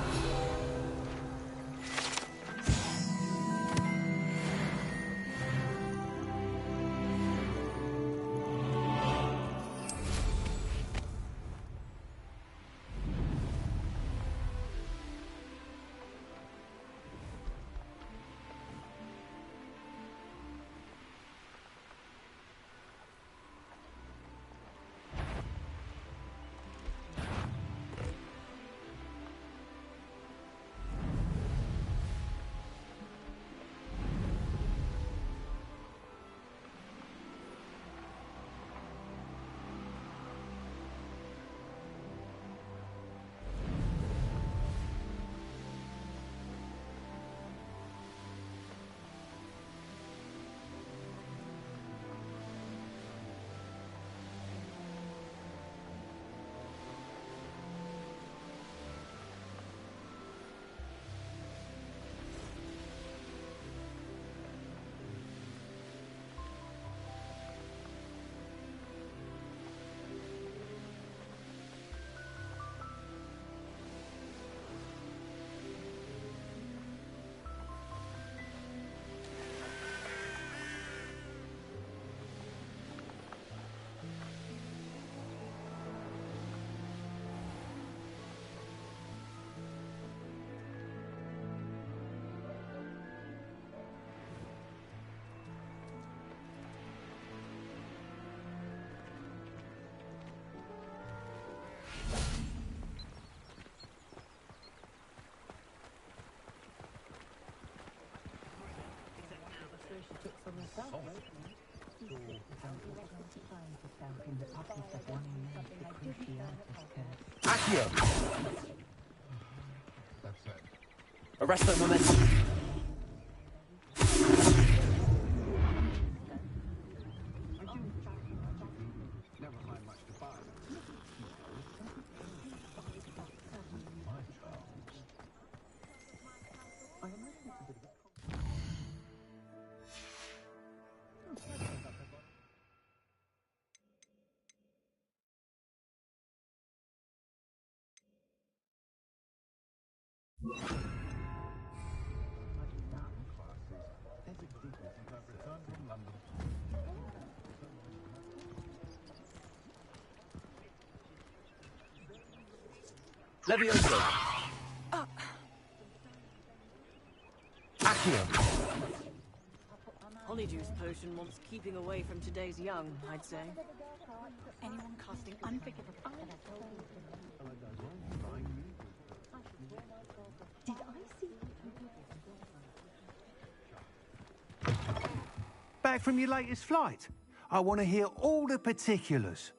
Accio. Arresto momentum. Levioso. Accio. Honeyjuice potion wants keeping away from today's young, I'd say. Anyone casting unforgivable. Did I see? Back from your latest flight? I want to hear all the particulars.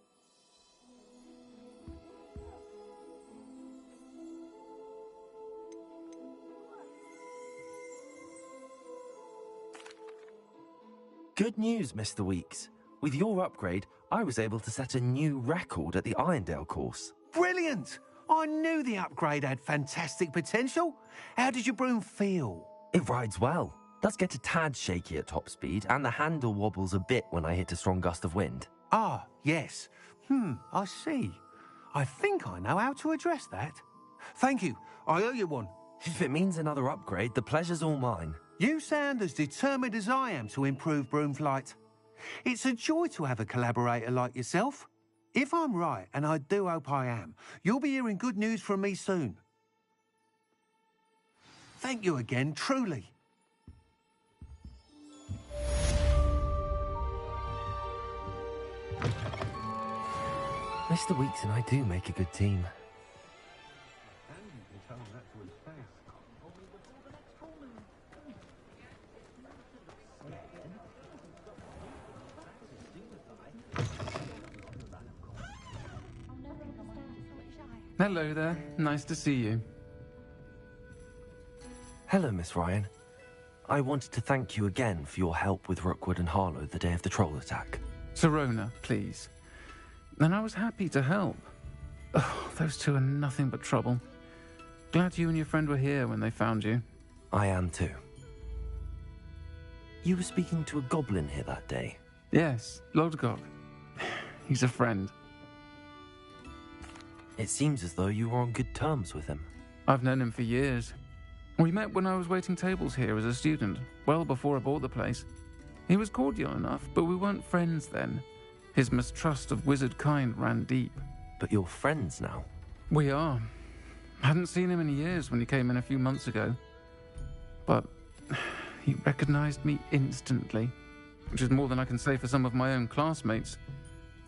Good news, Mr. Weeks. With your upgrade, I was able to set a new record at the Irondale course. Brilliant! I knew the upgrade had fantastic potential. How did your broom feel? It rides well. Does get a tad shaky at top speed, and the handle wobbles a bit when I hit a strong gust of wind. Ah, yes. I see. I think I know how to address that. Thank you. I owe you one. If it means another upgrade, the pleasure's all mine. You sound as determined as I am to improve broom flight. It's a joy to have a collaborator like yourself. If I'm right, and I do hope I am, you'll be hearing good news from me soon. Thank you again, truly. Mr. Weeks and I do make a good team. Hello there. Nice to see you. Hello, Miss Ryan. I wanted to thank you again for your help with Rookwood and Harlow the day of the troll attack. Sirona, please. And I was happy to help. Oh, those two are nothing but trouble. Glad you and your friend were here when they found you. I am too. You were speaking to a goblin here that day? Yes, Lodgok. He's a friend. It seems as though you were on good terms with him. I've known him for years. We met when I was waiting tables here as a student, well before I bought the place. He was cordial enough, but we weren't friends then. His mistrust of wizard kind ran deep. But you're friends now? We are. Hadn't seen him in years when he came in a few months ago. But he recognized me instantly, which is more than I can say for some of my own classmates.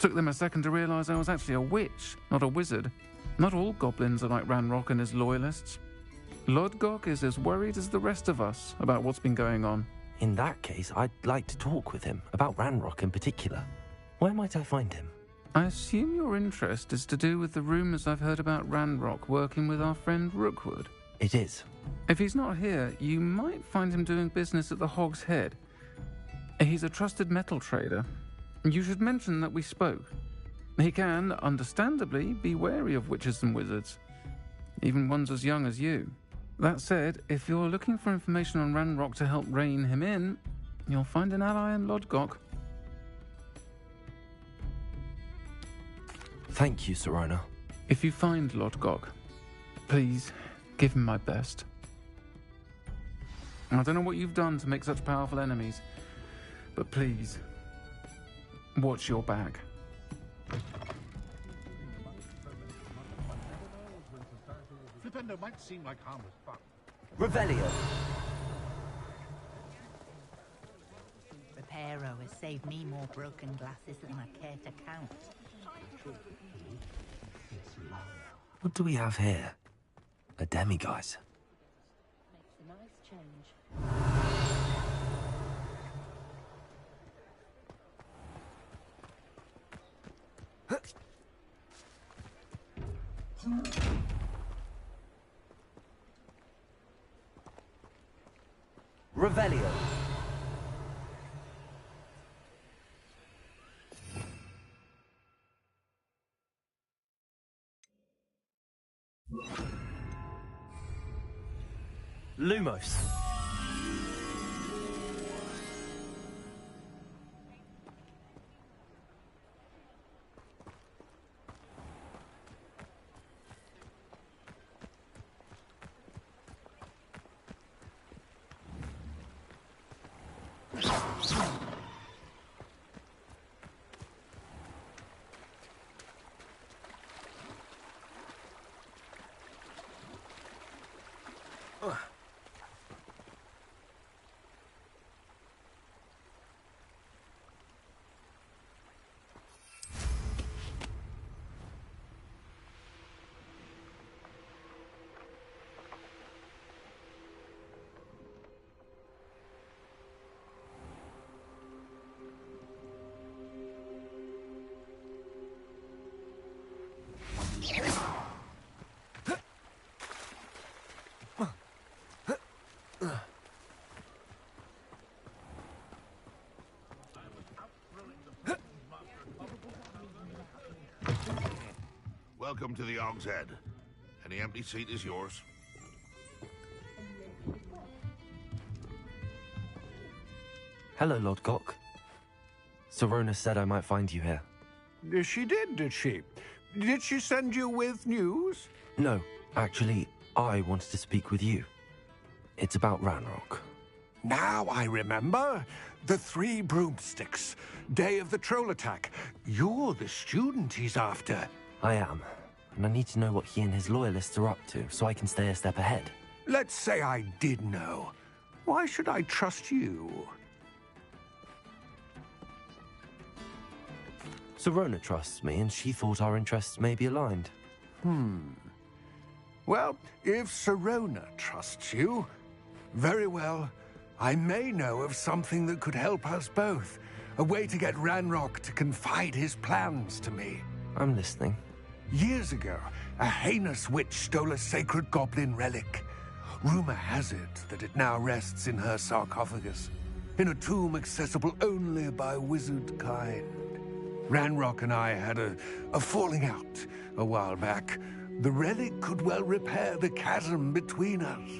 Took them a second to realize I was actually a witch, not a wizard. Not all goblins are like Ranrock and his loyalists. Lodgok is as worried as the rest of us about what's been going on. In that case, I'd like to talk with him, about Ranrock in particular. Where might I find him? I assume your interest is to do with the rumors I've heard about Ranrock working with our friend Rookwood. It is. If he's not here, you might find him doing business at the Hog's Head. He's a trusted metal trader. You should mention that we spoke. He can, understandably, be wary of witches and wizards, even ones as young as you. That said, if you're looking for information on Ranrock to help rein him in, you'll find an ally in Lodgok. Thank you, Sirona. If you find Lodgok, please give him my best. I don't know what you've done to make such powerful enemies, but please, watch your back. Flipendo might seem like harmless fun. Revelio. Reparo has saved me more broken glasses than I care to count. What do we have here? A demiguise. Makes a nice change. Revelio. Lumos. Welcome to the Hog's Head. Any empty seat is yours. Hello, Lodgok. Sirona said I might find you here. She did she? Did she send you with news? No, actually, I wanted to speak with you. It's about Ranrock. Now I remember. The 3 broomsticks. Day of the troll attack. You're the student he's after. I am. And I need to know what he and his loyalists are up to, so I can stay a step ahead. Let's say I did know. Why should I trust you? Serona trusts me, and she thought our interests may be aligned. Well, if Serona trusts you, very well. I may know of something that could help us both. A way to get Ranrock to confide his plans to me. I'm listening. Years ago, a heinous witch stole a sacred goblin relic. Rumor has it that it now rests in her sarcophagus, in a tomb accessible only by wizard kind. Ranrock and I had a falling out a while back. The relic could well repair the chasm between us.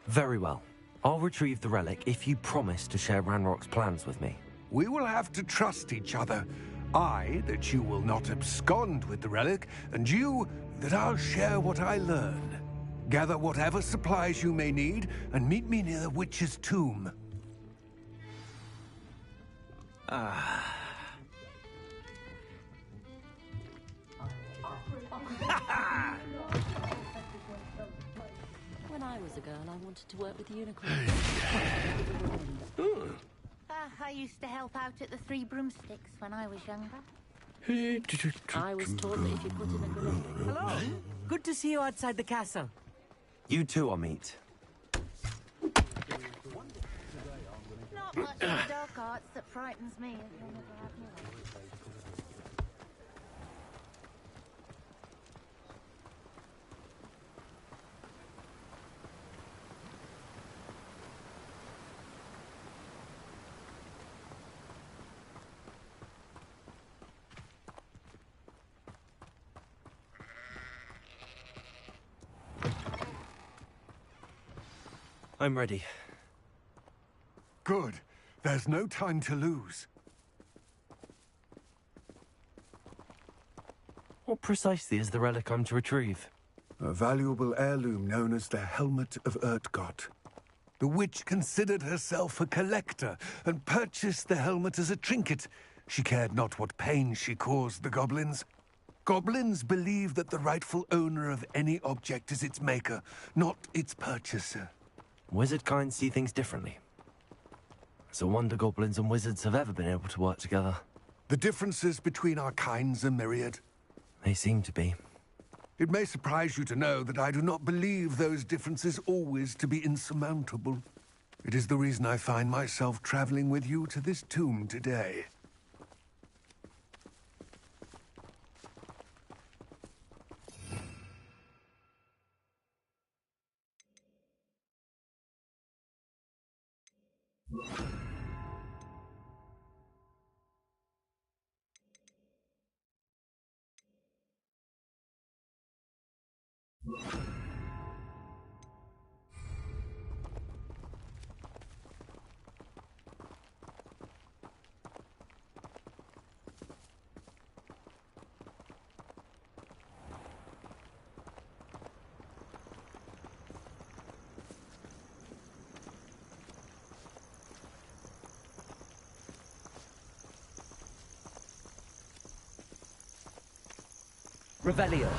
Very well. I'll retrieve the relic if you promise to share Ranrock's plans with me. We will have to trust each other. I, that you will not abscond with the relic, and you, that I'll share what I learn. Gather whatever supplies you may need, and meet me near the witch's tomb. When I was a girl, I wanted to work with unicorns. I used to help out at the 3 broomsticks when I was younger. I was taught that if you put in a good... Hello. Good to see you outside the castle. You too, I'll meet. Not much of the dark arts that frightens me. As long as I have more. I'm ready. Good. There's no time to lose. What precisely is the relic I'm to retrieve? A valuable heirloom known as the Helmet of Urtgott. The witch considered herself a collector and purchased the helmet as a trinket. She cared not what pain she caused the goblins. Goblins believe that the rightful owner of any object is its maker, not its purchaser. Wizard kind see things differently. It's a wonder goblins and wizards have ever been able to work together. The differences between our kinds are myriad. They seem to be. It may surprise you to know that I do not believe those differences always to be insurmountable. It is the reason I find myself traveling with you to this tomb today. Revelio.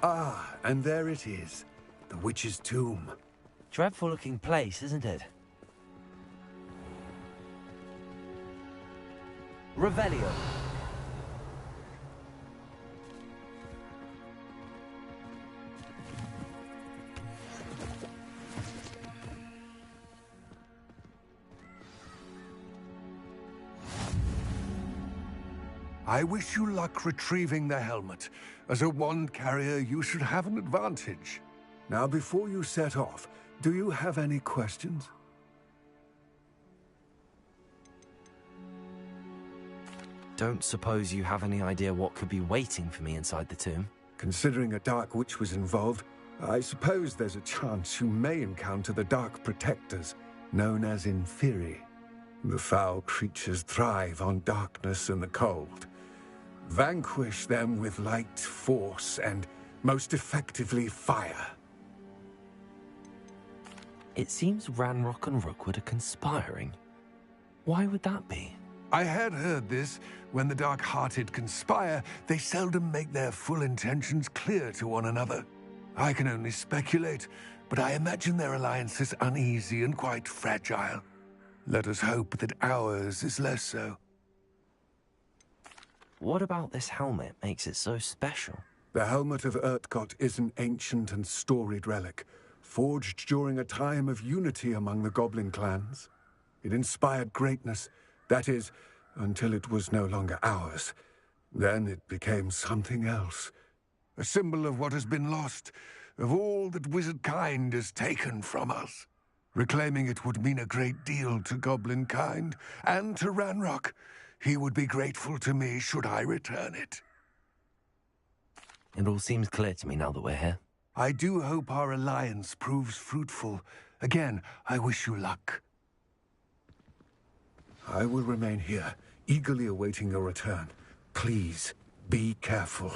Ah, and there it is. The witch's tomb. Dreadful looking place, isn't it? Revelio. I wish you luck retrieving the helmet. As a wand carrier, you should have an advantage. Now, before you set off, do you have any questions? Don't suppose you have any idea what could be waiting for me inside the tomb? Considering a Dark Witch was involved, I suppose there's a chance you may encounter the Dark Protectors, known as Inferi. The foul creatures thrive on darkness and the cold. Vanquish them with light, force, and, most effectively, fire. It seems Ranrock and Rookwood are conspiring. Why would that be? I had heard this. When the dark-hearted conspire, they seldom make their full intentions clear to one another. I can only speculate, but I imagine their alliance is uneasy and quite fragile. Let us hope that ours is less so. What about this helmet makes it so special? The helmet of Urtkot is an ancient and storied relic, forged during a time of unity among the goblin clans. It inspired greatness, that is, until it was no longer ours. Then it became something else. A symbol of what has been lost, of all that wizard kind has taken from us. Reclaiming it would mean a great deal to goblin kind, and to Ranrock. He would be grateful to me should I return it. It all seems clear to me now that we're here. I do hope our alliance proves fruitful. Again, I wish you luck. I will remain here, eagerly awaiting your return. Please, be careful.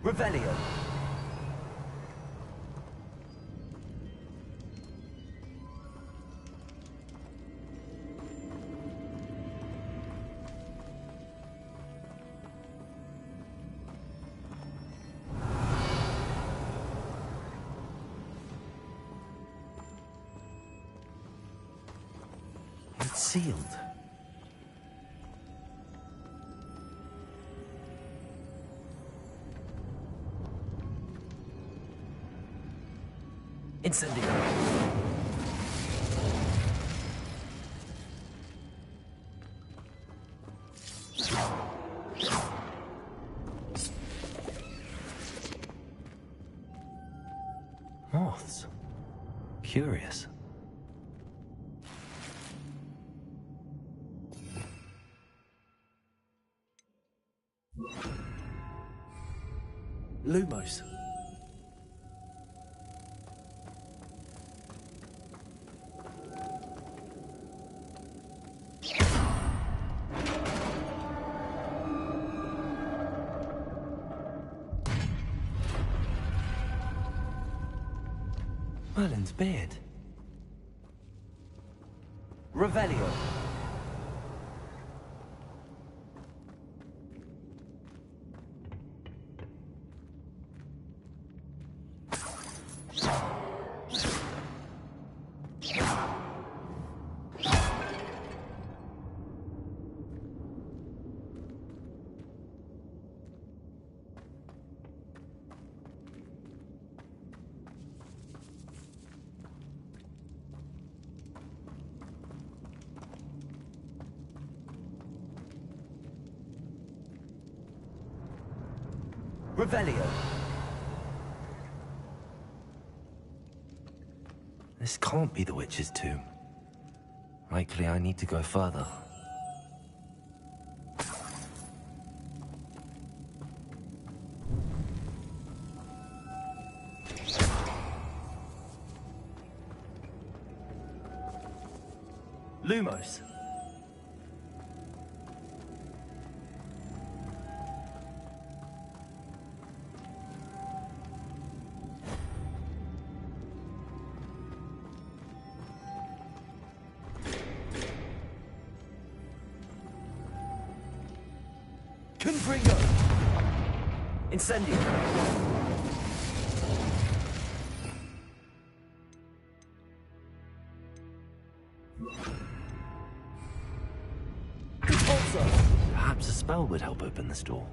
Revelio. It's sealed. Incendio. Moths. Curious. Lumos. Merlin's beard. Revelio. Revelio. This can't be the witch's tomb. Likely I need to go further. Lumos. Confringo. Incendio. Perhaps a spell would help open this door.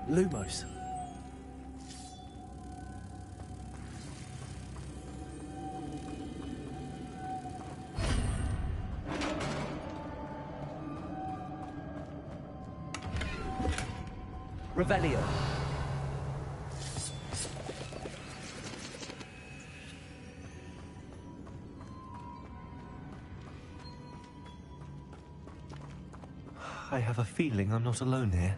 Lumos. Revelio. I have a feeling I'm not alone here.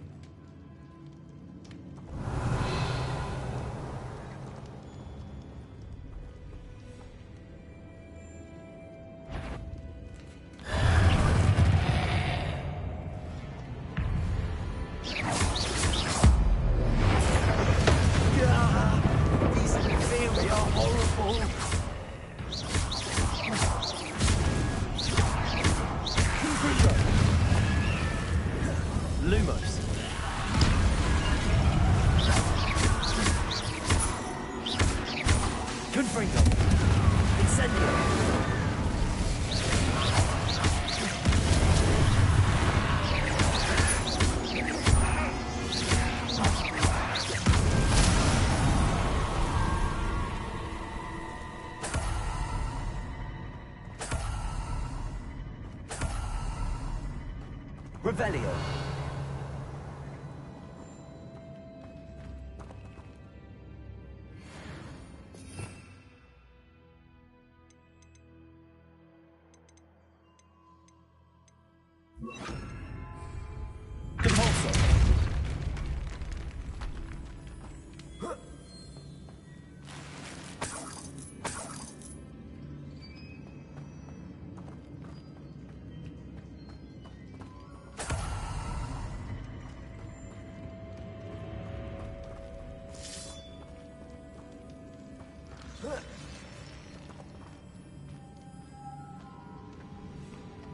Lumos. Confringo. Incendio. Revelio.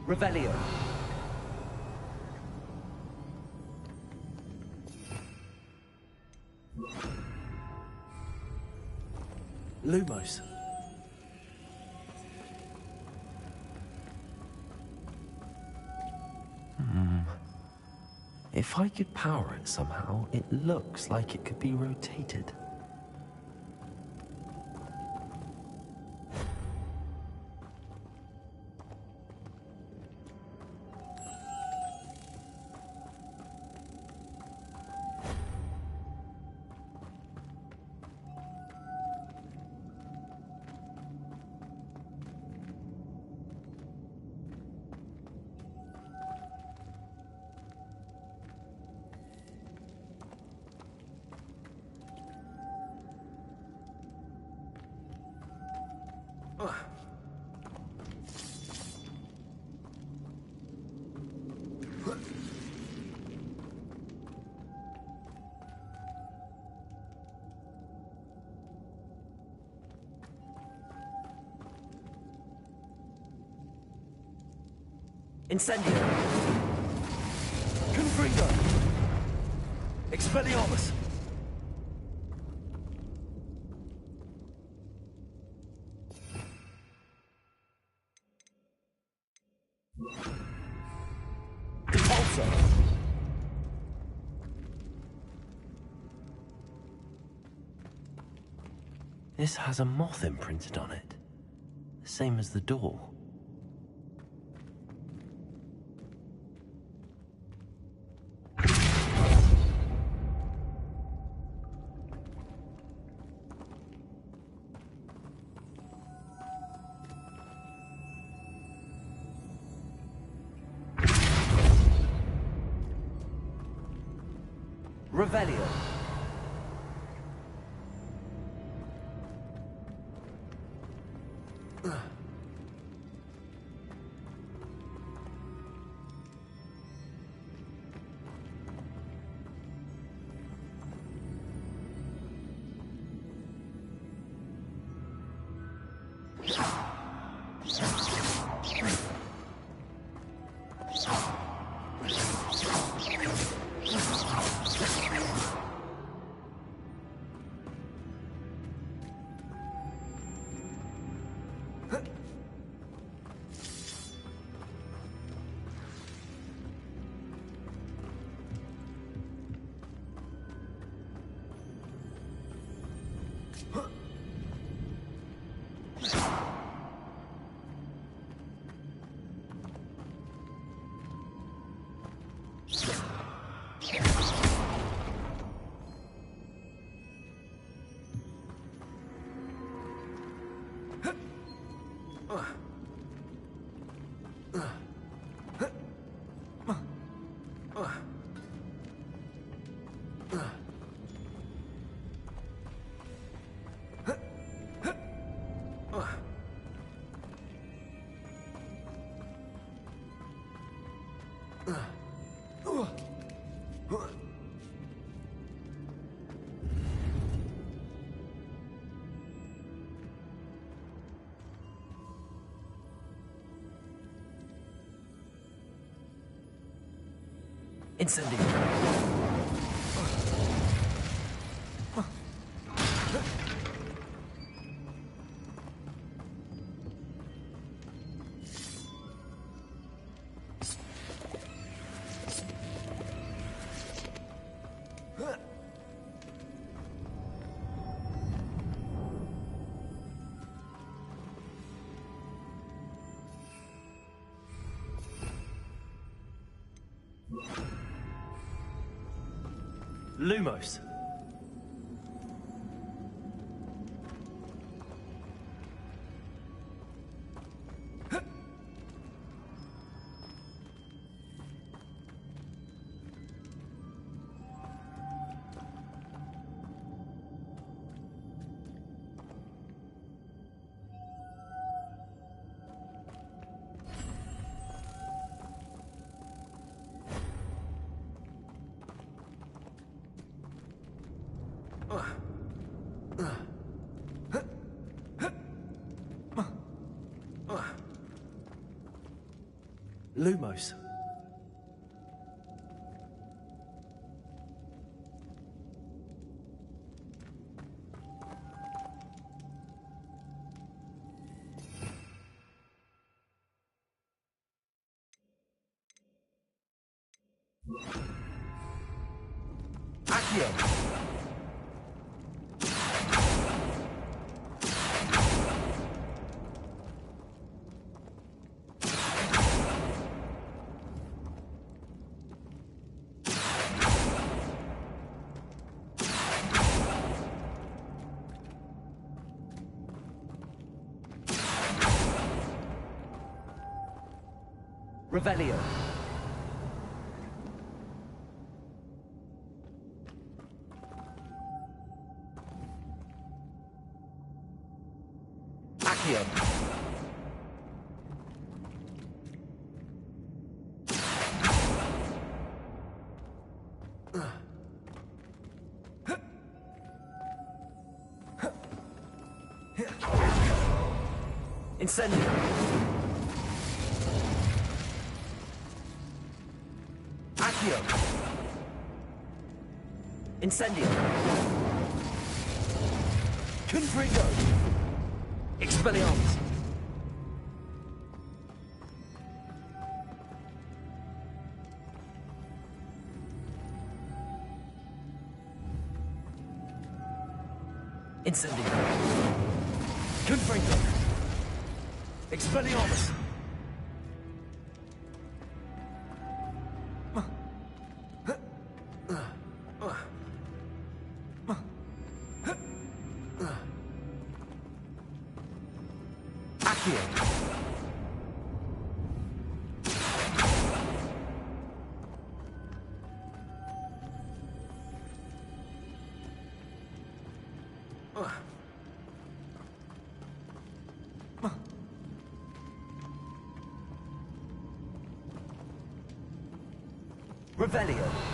Revelio. Lumos. If I could power it somehow, it looks like it could be rotated. Incendio. Confringo. Expelliarmus. Repulsor. This has a moth imprinted on it. The same as the door. Revelio. Incendio. Lumos. Lumos. Accio. Revelio. Accio. Incendio. Incendio. Confringo. Expelliarmus. Incendio. Confringo. Expelliarmus. Revelio.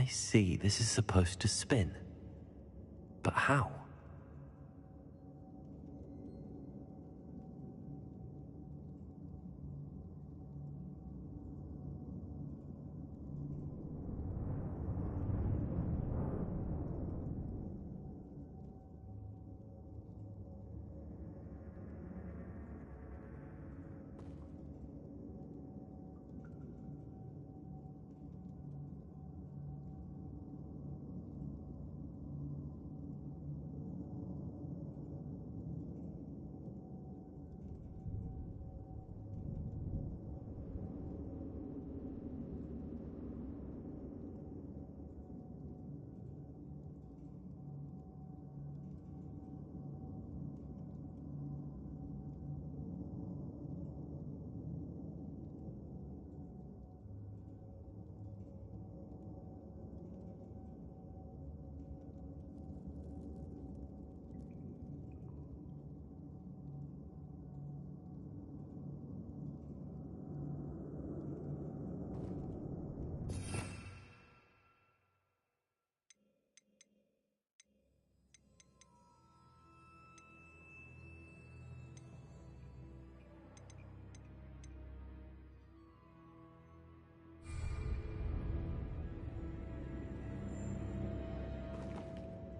I see, this is supposed to spin. But how?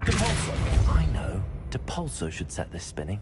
I know. Depulso should set this spinning.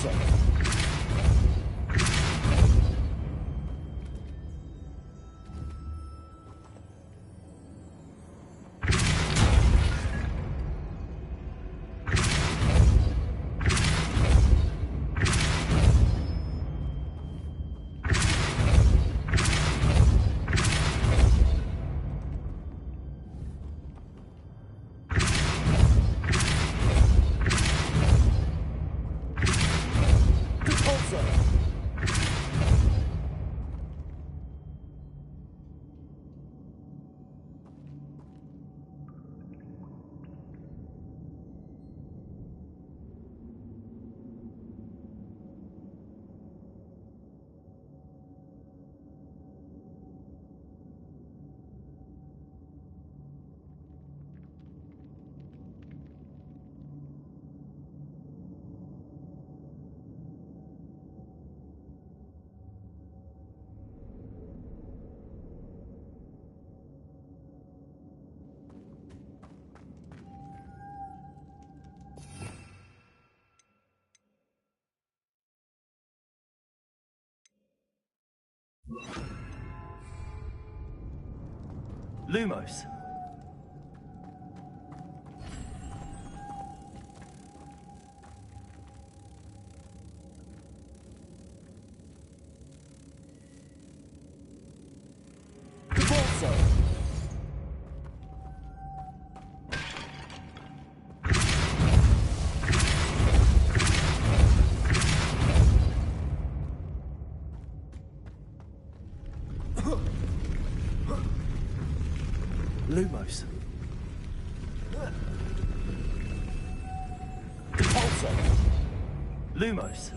Repulsor! Lumos. Repulsor! Lumos. Repulsor! Lumos.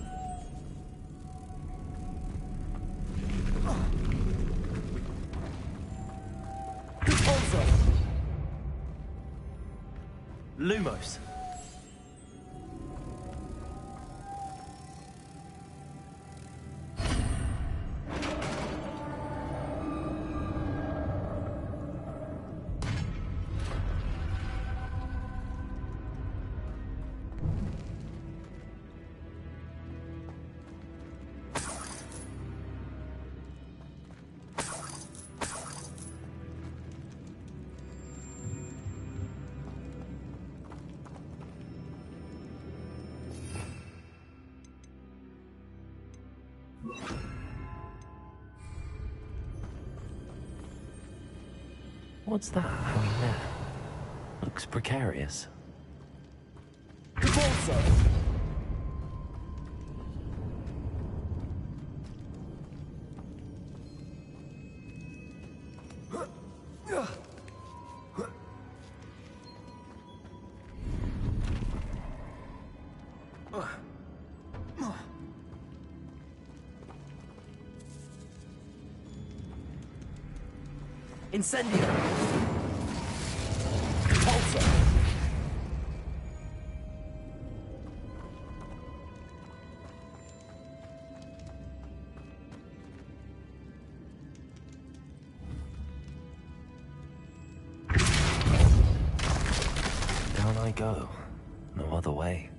Repulsor! Lumos. What's that hanging there? Looks precarious. Repulsor! Incendio! Repulsor! Down I go. No other way.